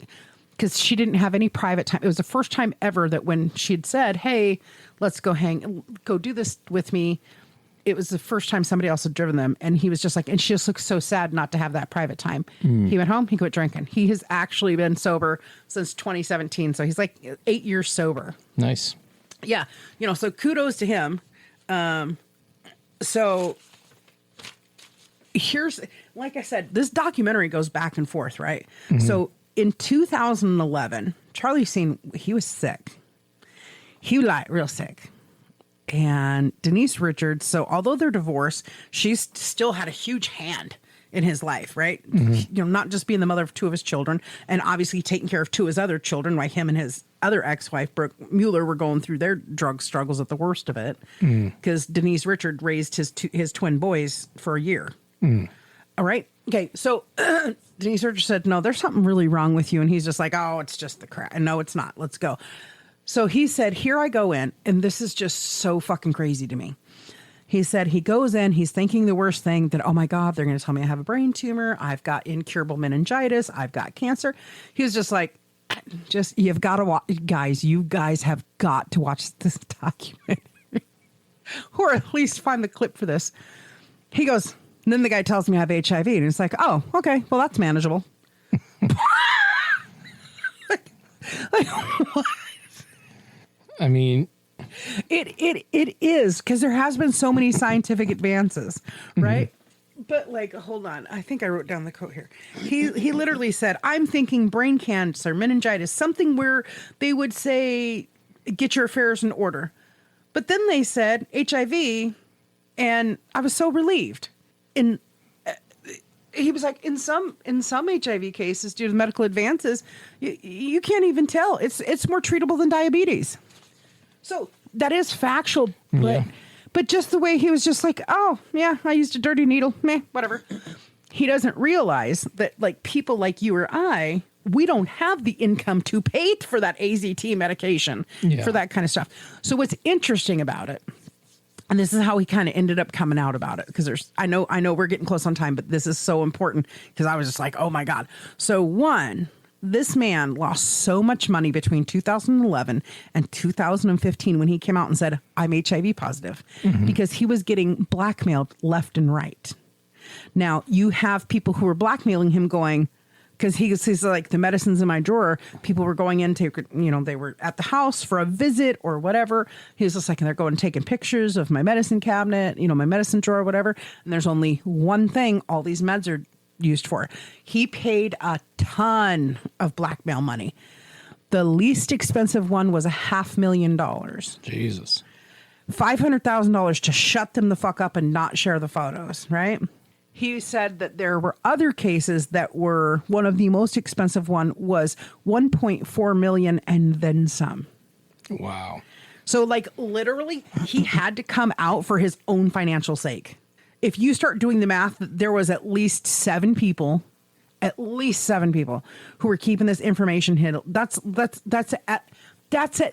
because she didn't have any private time. It was the first time ever that when she'd said, hey, let's go do this with me. It was the first time somebody else had driven them. And he was just like, and she just looks so sad not to have that private time. He went home. He quit drinking. He has actually been sober since 2017. So he's like 8 years sober. Nice. Yeah. You know, so kudos to him. So here's, like I said, this documentary goes back and forth, right? So in 2011, Charlie Sheen, he was sick. He was like real sick. And Denise Richards, so although they're divorced, she's still had a huge hand in his life, right? You know, not just being the mother of 2 of his children and obviously taking care of 2 of his other children, while him and his other ex-wife, Brooke Mueller, were going through their drug struggles at the worst of it because Denise Richards raised his twin boys for a year. All right. Okay. So Denise Richards said, no, there's something really wrong with you. And he's just like, oh, it's just the crap. And no, it's not. Let's go. So he said, here I go in. And this is just so fucking crazy to me. He said he goes in, he's thinking the worst thing, that, oh my God, they're going to tell me I have a brain tumor. I've got incurable meningitis. I've got cancer. He was just like, Just, you've got to watch, guys. You guys have got to watch this documentary, or at least find the clip for this. He goes, and then the guy tells me I have HIV, and it's like, oh, okay, well, that's manageable. like, what? I mean, it is, because there has been so many scientific advances, right? But like, hold on. I think I wrote down the quote here. He literally said, I'm thinking brain cancer, meningitis, something where they would say, get your affairs in order. But then they said HIV, and I was so relieved. And he was like, in some HIV cases, due to medical advances, you can't even tell. It's more treatable than diabetes. So that is factual, but just the way he was just like, oh, yeah, I used a dirty needle. Meh, whatever. He doesn't realize that, like, people like you or I, we don't have the income to pay for that AZT medication for that kind of stuff. So what's interesting about it, and this is how he kind of ended up coming out about it, because I know we're getting close on time, but this is so important, because I was just like, oh my God. So one, this man lost so much money between 2011 and 2015 when he came out and said, I'm HIV positive, because he was getting blackmailed left and right. Now, you have people who were blackmailing him going, because he's like, the medicine's in my drawer. People were going in to, they were at the house for a visit or whatever. He was just like, and they're going taking pictures of my medicine cabinet, my medicine drawer, whatever. And there's only one thing all these meds are used for. He paid a ton of blackmail money. The least expensive one was $500,000. Jesus. $500,000 to shut them the fuck up and not share the photos, right? He said that there were other cases that were, one of the most expensive one was $1.4 million and then some. Wow. So like literally he had to come out for his own financial sake. If you start doing the math, there was at least seven people who were keeping this information hidden. That's at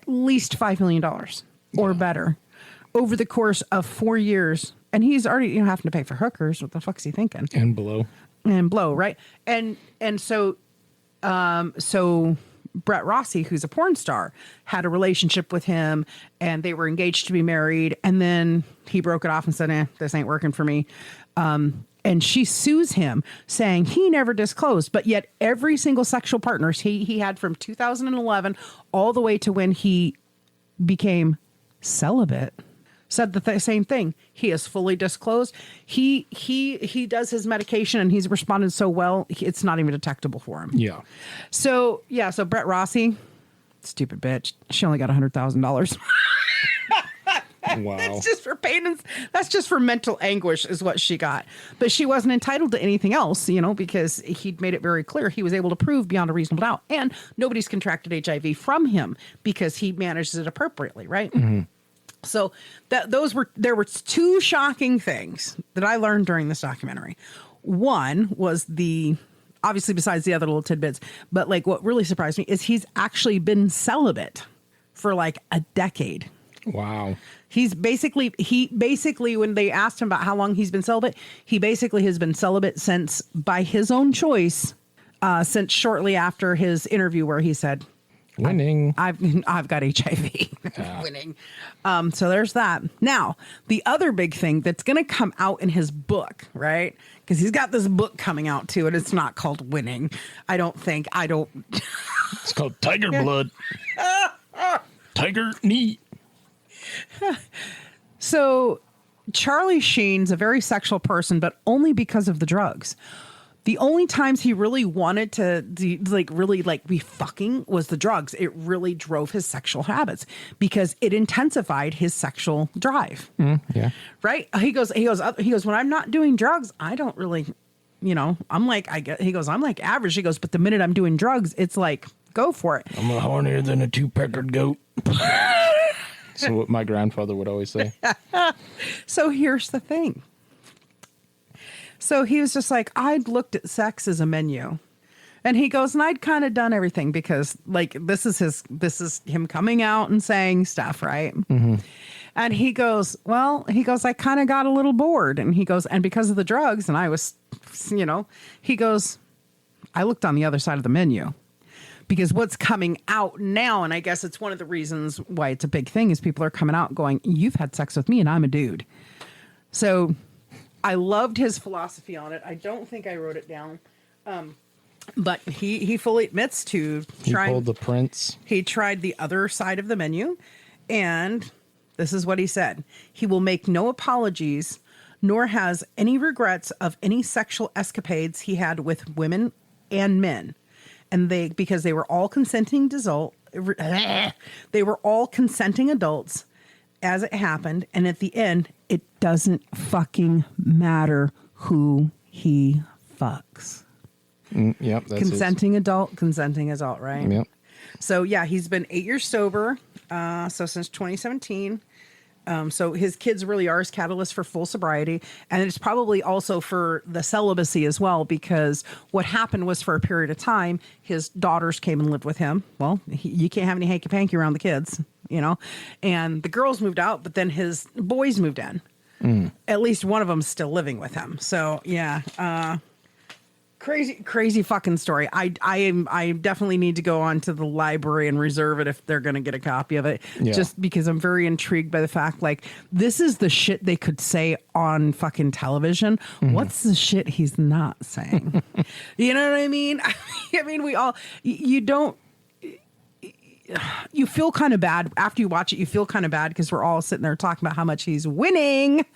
least $5 million or better over the course of 4 years. And he's already having to pay for hookers. What the fuck's he thinking? And blow, right? And so Brett Rossi, who's a porn star, had a relationship with him, and they were engaged to be married. And then he broke it off and said, this ain't working for me. And she sues him, saying he never disclosed. But yet every single sexual partner he had from 2011 all the way to when he became celibate said the same thing. He is fully disclosed. He does his medication, and he's responded so well, it's not even detectable for him. Yeah. So Brett Rossi, stupid bitch. She only got $100,000. Wow. That's just for pain. That's just for mental anguish is what she got. But she wasn't entitled to anything else, because he'd made it very clear. He was able to prove beyond a reasonable doubt. And nobody's contracted HIV from him because he manages it appropriately, right? Mm-hmm. So there were two shocking things that I learned during this documentary. One was obviously besides the other little tidbits, but like what really surprised me is he's actually been celibate for like a decade. Wow. He basically, when they asked him about how long he's been celibate, he basically has been celibate since, by his own choice, since shortly after his interview where he said, winning. I've got HIV. Yeah. Winning. So there's that. Now, the other big thing that's going to come out in his book, right? Because he's got this book coming out too, and it's not called Winning. I don't. It's called Tiger Blood. Tiger Knee. So Charlie Sheen's a very sexual person, but only because of the drugs. The only times he really wanted to be fucking was the drugs. It really drove his sexual habits because it intensified his sexual drive. Yeah. Right. He goes, when I'm not doing drugs, I don't really, I'm like average. He goes, but the minute I'm doing drugs, it's like, go for it. I'm hornier than a two-peckered goat. So what my grandfather would always say. So here's the thing. So he was just like, I'd looked at sex as a menu. And he goes, and I'd kind of done everything because like, this is him coming out and saying stuff. Right. Mm-hmm. And he goes, I kind of got a little bored. And he goes, and because of the drugs, and I was, he goes, I looked on the other side of the menu because what's coming out now, and I guess it's one of the reasons why it's a big thing, is people are coming out going, you've had sex with me and I'm a dude. So I loved his philosophy on it. I don't think I wrote it down. But he fully admits to trying. He pulled the Prince. He tried the other side of the menu, and this is what he said. He will make no apologies, nor has any regrets of any sexual escapades he had with women and men. And because they were all consenting they were all consenting adults as it happened. And at the end, it doesn't fucking matter who he fucks. Yep. That's consenting adult, right? Yep. So yeah, he's been 8 years sober. So since 2017. So his kids really are his catalyst for full sobriety. And it's probably also for the celibacy as well, because what happened was for a period of time, his daughters came and lived with him. Well, you can't have any hanky-panky around the kids, you know, and the girls moved out, but then his boys moved in. At least one of them's still living with him. So yeah, crazy fucking story. I definitely need to go on to the library and reserve it if they're going to get a copy of it. Yeah. Just because I'm very intrigued by the fact, like, this is the shit they could say on fucking television. What's the shit he's not saying? You know what I mean? I mean, we all, you feel kind of bad after you watch it. You feel kind of bad because we're all sitting there talking about how much he's winning,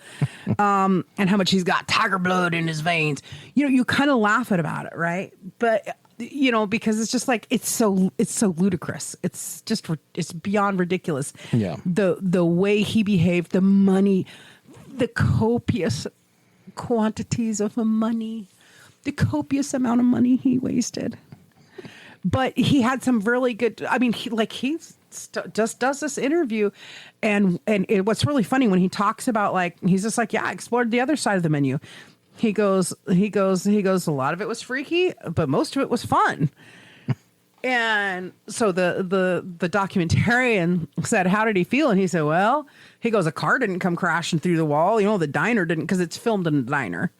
and how much he's got tiger blood in his veins. You know, you kind of laugh about it, right? But you know, because it's just like it's so ludicrous. It's beyond ridiculous. Yeah. The way he behaved, the money, the copious quantities of money, the copious amount of money he wasted. But he had some really good, I mean, he just does this interview, and what's really funny when he talks about, like, he's just like, yeah, I explored the other side of the menu. He goes, a lot of it was freaky, but most of it was fun. And so the documentarian said, how did he feel? And he said, well, he goes, a car didn't come crashing through the wall. You know, the diner didn't, because it's filmed in a diner.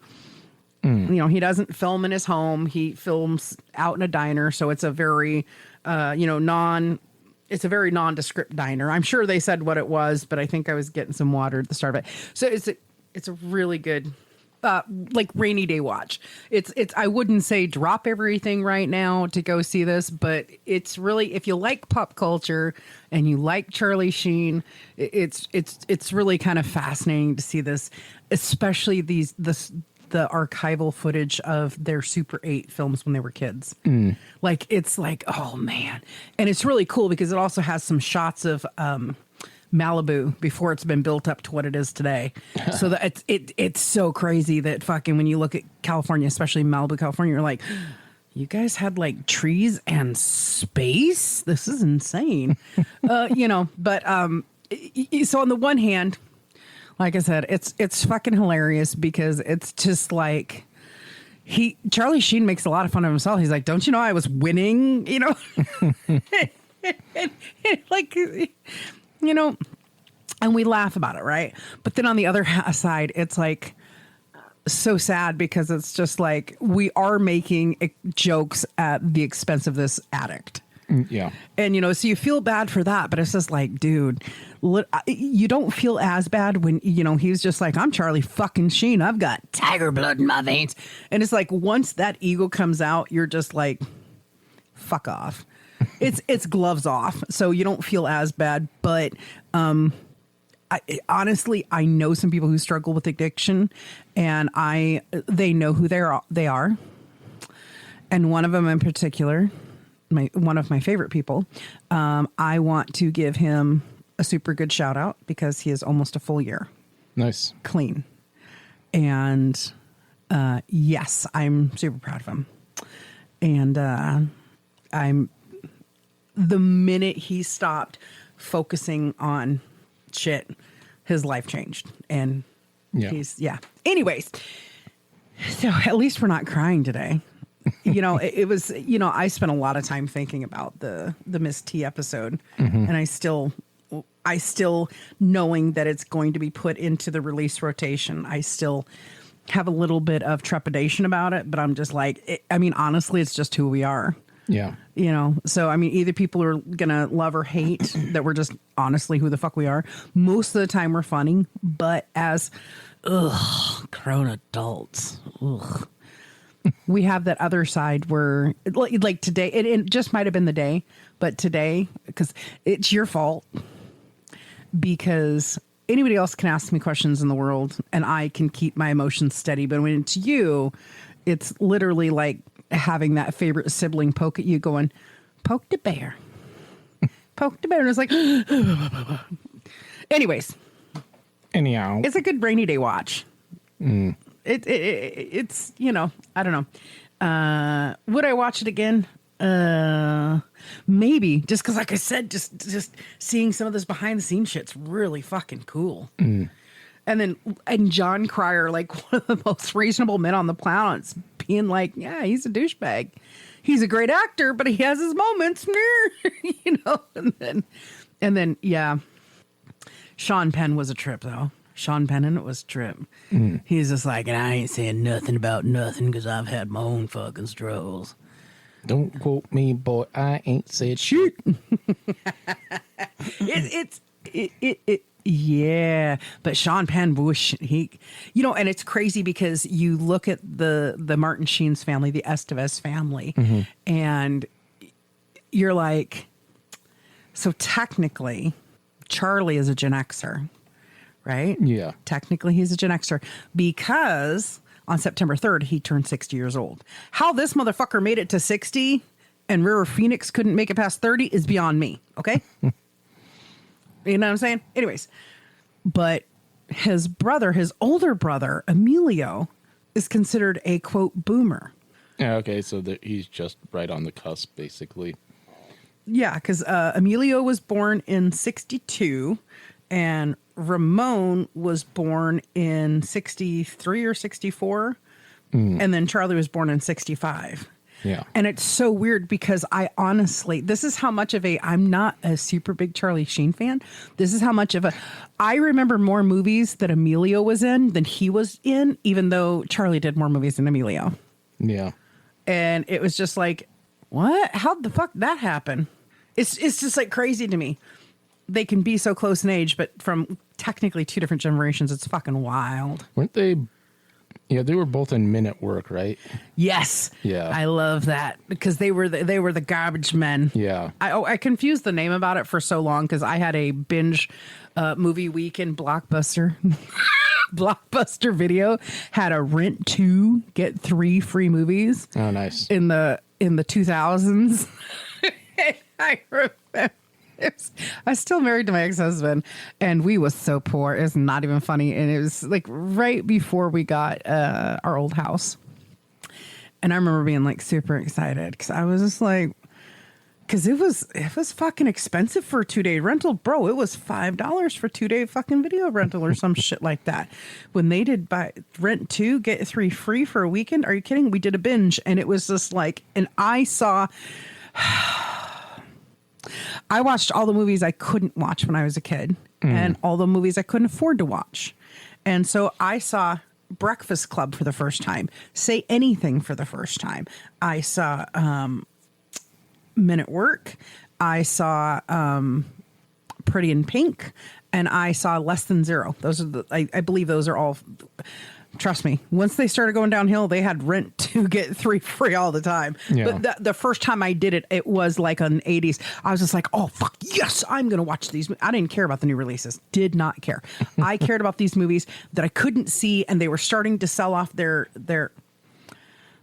You know, he doesn't film in his home. He films out in a diner. So it's a very, it's a very nondescript diner. I'm sure they said what it was, but I think I was getting some water at the start of it. So it's a really good, like, rainy day watch. It's I wouldn't say drop everything right now to go see this, but it's really, if you like pop culture and you like Charlie Sheen, it's really kind of fascinating to see this, especially the archival footage of their Super 8 films when they were kids. Like, it's like, oh man. And it's really cool because it also has some shots of Malibu before it's been built up to what it is today. So that it's so crazy that fucking, when you look at California, especially Malibu, California, you're like, you guys had like trees and space? This is insane. You know, but so on the one hand, like I said, it's fucking hilarious because it's just like, Charlie Sheen makes a lot of fun of himself. He's like, don't you know I was winning? You know, and like, you know, and we laugh about it, right? But then on the other side, it's like so sad because it's just like, we are making jokes at the expense of this addict. Yeah. And, you know, so you feel bad for that, but it's just like, dude, you don't feel as bad when, you know, he's just like, I'm Charlie fucking Sheen. I've got tiger blood in my veins. And it's like, once that ego comes out, you're just like, fuck off. It's gloves off. So you don't feel as bad. But honestly, I know some people who struggle with addiction, and they know who they are. And one of them in particular, one of my favorite people, I want to give him a super good shout out because he is almost a full year. Nice. Clean. And yes, I'm super proud of him. And the minute he stopped focusing on shit, his life changed. And anyways, so at least we're not crying today. You know, it was, you know, I spent a lot of time thinking about the Miss T episode, and I still knowing that it's going to be put into the release rotation, I still have a little bit of trepidation about it, but I'm just like, I mean, honestly, it's just who we are. Yeah. You know, so I mean, either people are gonna love or hate that we're just honestly who the fuck we are. Most of the time, we're funny, but as grown adults, we have that other side where, like today, it just might have been the day, but today, because it's your fault, because anybody else can ask me questions in the world, and I can keep my emotions steady, but when it's you, it's literally like having that favorite sibling poke at you going, poke the bear. Poke the bear. And it's like, anyways. Anyhow. It's a good rainy day watch. It's, you know, I don't know. Would I watch it again? Maybe. Just because, like I said, just seeing some of this behind the scenes shit's really fucking cool. And John Cryer, like one of the most reasonable men on the planet, being like, yeah, he's a douchebag. He's a great actor, but he has his moments, you know. And then, yeah, Sean Penn was a trip, though. Sean Penn, and it was a trip. He's just like, and I ain't saying nothing about nothing because I've had my own fucking struggles. Don't quote me, boy. I ain't said shit. Yeah, but Sean Penn, he, you know, and it's crazy because you look at the Martin Sheen's family, the Estevez family, and you're like, so technically, Charlie is a Gen Xer, right? Yeah. Technically, he's a Gen Xer because on September 3rd, he turned 60 years old. How this motherfucker made it to 60 and River Phoenix couldn't make it past 30 is beyond me, okay? You know what I'm saying? Anyways, but his brother, his older brother, Emilio, is considered a, quote, boomer. Yeah, okay, so he's just right on the cusp, basically. Yeah, because Emilio was born in 62, and Ramon was born in 63 or 64, and then Charlie was born in 65. Yeah. And it's so weird because I honestly, this is how much of I'm not a super big Charlie Sheen fan. This is how much of I remember more movies that Emilio was in than he was in, even though Charlie did more movies than Emilio. Yeah. And it was just like, what? How'd the fuck that happen? It's just like crazy to me. They can be so close in age, but from technically two different generations, it's fucking wild. Weren't they? Yeah, they were both in Men at Work, right? Yes. Yeah. I love that because they were the garbage men. Yeah. I confused the name about it for so long because I had a binge movie week in Blockbuster. Blockbuster Video had a rent 2, get 3 free movies. Oh, nice. In the 2000s. I remember. I was still married to my ex-husband, and we was so poor. It was not even funny. And it was like right before we got our old house. And I remember being like super excited because I was just like, because it was fucking expensive for a 2-day rental, bro. It was $5 for 2-day fucking video rental or some shit like that. When they did buy rent 2, get 3 free for a weekend. Are you kidding? We did a binge, and it was just like, and I saw. I watched all the movies I couldn't watch when I was a kid and all the movies I couldn't afford to watch. And so I saw Breakfast Club for the first time, Say Anything for the first time. I saw Men at Work. I saw Pretty in Pink, and I saw Less Than Zero. Those are I believe those are all. Trust me, once they started going downhill, they had rent 2, get 3 free all the time. Yeah. But the first time I did it, it was like an 80s. I was just like, oh, fuck, yes, I'm going to watch these. I didn't care about the new releases. Did not care. I cared about these movies that I couldn't see, and they were starting to sell off their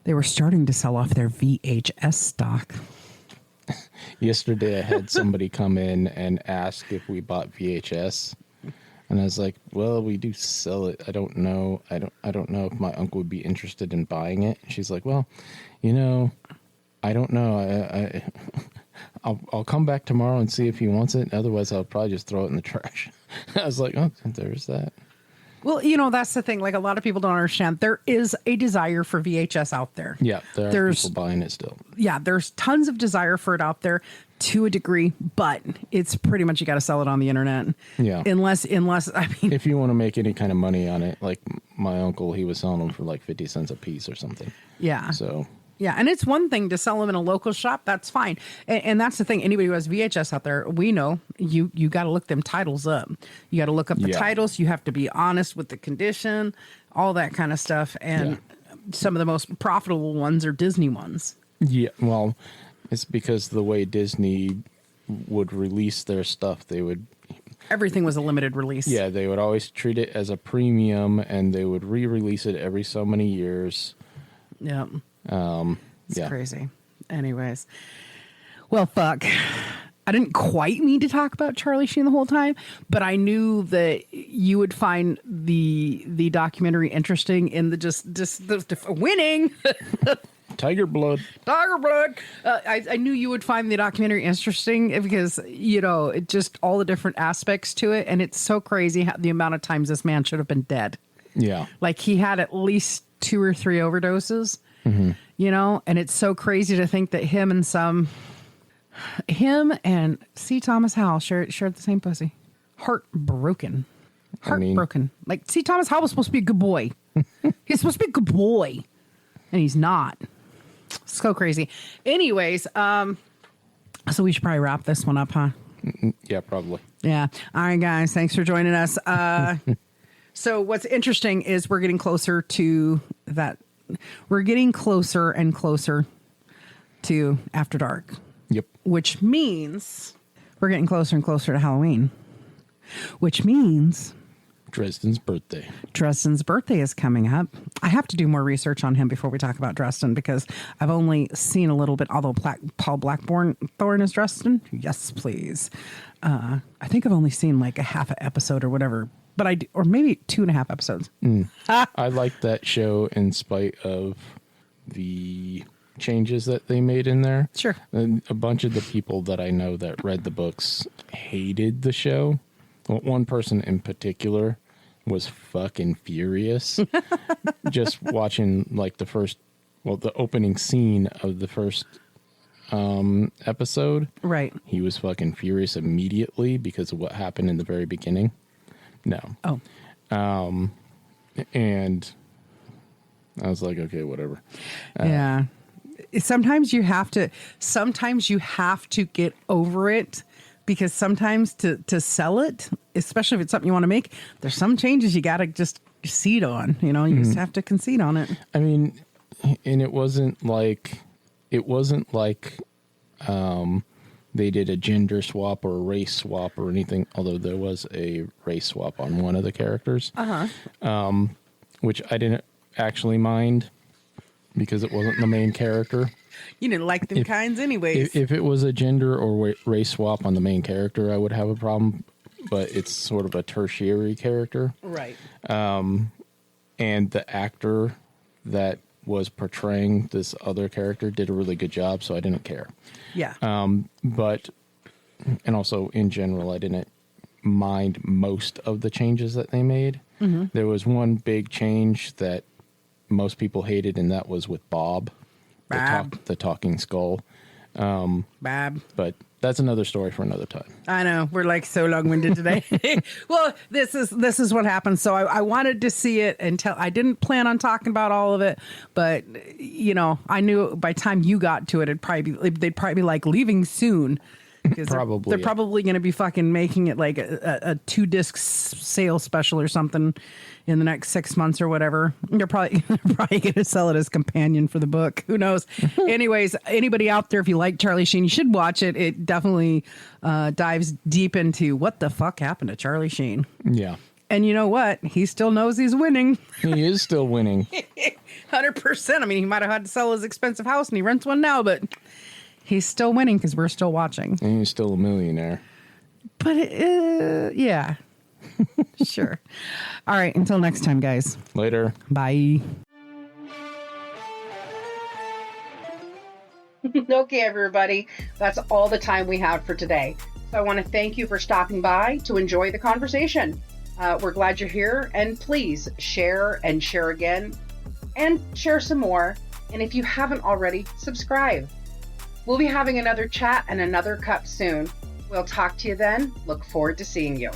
VHS stock. Yesterday, I had somebody come in and ask if we bought VHS. And I was like, well, we do sell it. I don't know. I don't know if my uncle would be interested in buying it. And she's like, well, you know, I don't know. I'll come back tomorrow and see if he wants it. Otherwise, I'll probably just throw it in the trash. I was like, oh, there's that. Well, you know, that's the thing. Like, a lot of people don't understand. There is a desire for VHS out there. Yeah, there's people buying it still. Yeah, there's tons of desire for it out there to a degree, but it's pretty much you got to sell it on the internet. Yeah. Unless, I mean, if you want to make any kind of money on it, like my uncle, he was selling them for like 50 cents a piece or something. Yeah. So. Yeah, and it's one thing to sell them in a local shop. That's fine. And that's the thing. Anybody who has VHS out there, we know you got to look them titles up. You got to look up the titles. You have to be honest with the condition, all that kind of stuff. And some of the most profitable ones are Disney ones. Yeah, well, it's because the way Disney would release their stuff, everything was a limited release. Yeah, they would always treat it as a premium, and they would re-release it every so many years. Yeah. It's crazy. Anyways. Well, fuck. I didn't quite mean to talk about Charlie Sheen the whole time, but I knew that you would find the documentary interesting in the winning. Tiger blood. I knew you would find the documentary interesting because, it just all the different aspects to it. And it's so crazy the amount of times this man should have been dead. Yeah. Like he had at least 2 or 3 overdoses, and it's so crazy to think that him and C. Thomas Howell shared the same pussy. Heartbroken. Like C. Thomas Howell was supposed to be a good boy. He's supposed to be a good boy. And he's not. So crazy. Anyways, so we should probably wrap this one up, huh? Yeah, probably. Yeah. All right, guys. Thanks for joining us. So what's interesting is we're getting closer to that. We're getting closer and closer to After Dark. Yep. Which means we're getting closer and closer to Halloween. Which means Dresden's birthday. Dresden's birthday is coming up. I have to do more research on him before we talk about Dresden because I've only seen a little bit, although Paul Blackthorne is Dresden. Yes, please. I think I've only seen like a half an episode or whatever, but or maybe 2.5 episodes. I like that show in spite of the changes that they made in there. Sure. And a bunch of the people that I know that read the books hated the show. Well, one person in particular was fucking furious just watching like the opening scene of the first episode. Right. He was fucking furious immediately because of what happened in the very beginning. No. Oh. And I was like, okay, whatever. Yeah. Sometimes you have to get over it. Because sometimes to sell it, especially if it's something you want to make, there's some changes you got to just concede on. You just have to concede on it. I mean, and it wasn't like they did a gender swap or a race swap or anything, although there was a race swap on one of the characters. Which I didn't actually mind because it wasn't the main character. You didn't like them kinds anyways. If it was a gender or race swap on the main character, I would have a problem. But it's sort of a tertiary character. Right. And the actor that was portraying this other character did a really good job, so I didn't care. Yeah. And also in general, I didn't mind most of the changes that they made. Mm-hmm. There was one big change that most people hated, and that was with Bob. The talking skull. Bob. But that's another story for another time. I know. We're like so long-winded today. Well, this is what happened. So I wanted to see it until I didn't plan on talking about all of it. But, I knew by the time you got to it, they'd probably be like leaving soon. Because they're probably going to be fucking making it like a 2-disc sale special or something in the next 6 months or whatever. They're probably going to sell it as companion for the book. Who knows? Anyways, anybody out there, if you like Charlie Sheen, you should watch it. It definitely dives deep into what the fuck happened to Charlie Sheen. Yeah. And you know what? He still knows he's winning. He is still winning. 100%. I mean, he might have had to sell his expensive house and he rents one now, but he's still winning because we're still watching. And he's still a millionaire. But, yeah. Sure. All right. Until next time, guys. Later. Bye. Okay, everybody. That's all the time we have for today. So I want to thank you for stopping by to enjoy the conversation. We're glad you're here. And please share and share again and share some more. And if you haven't already, subscribe. We'll be having another chat and another cup soon. We'll talk to you then. Look forward to seeing you.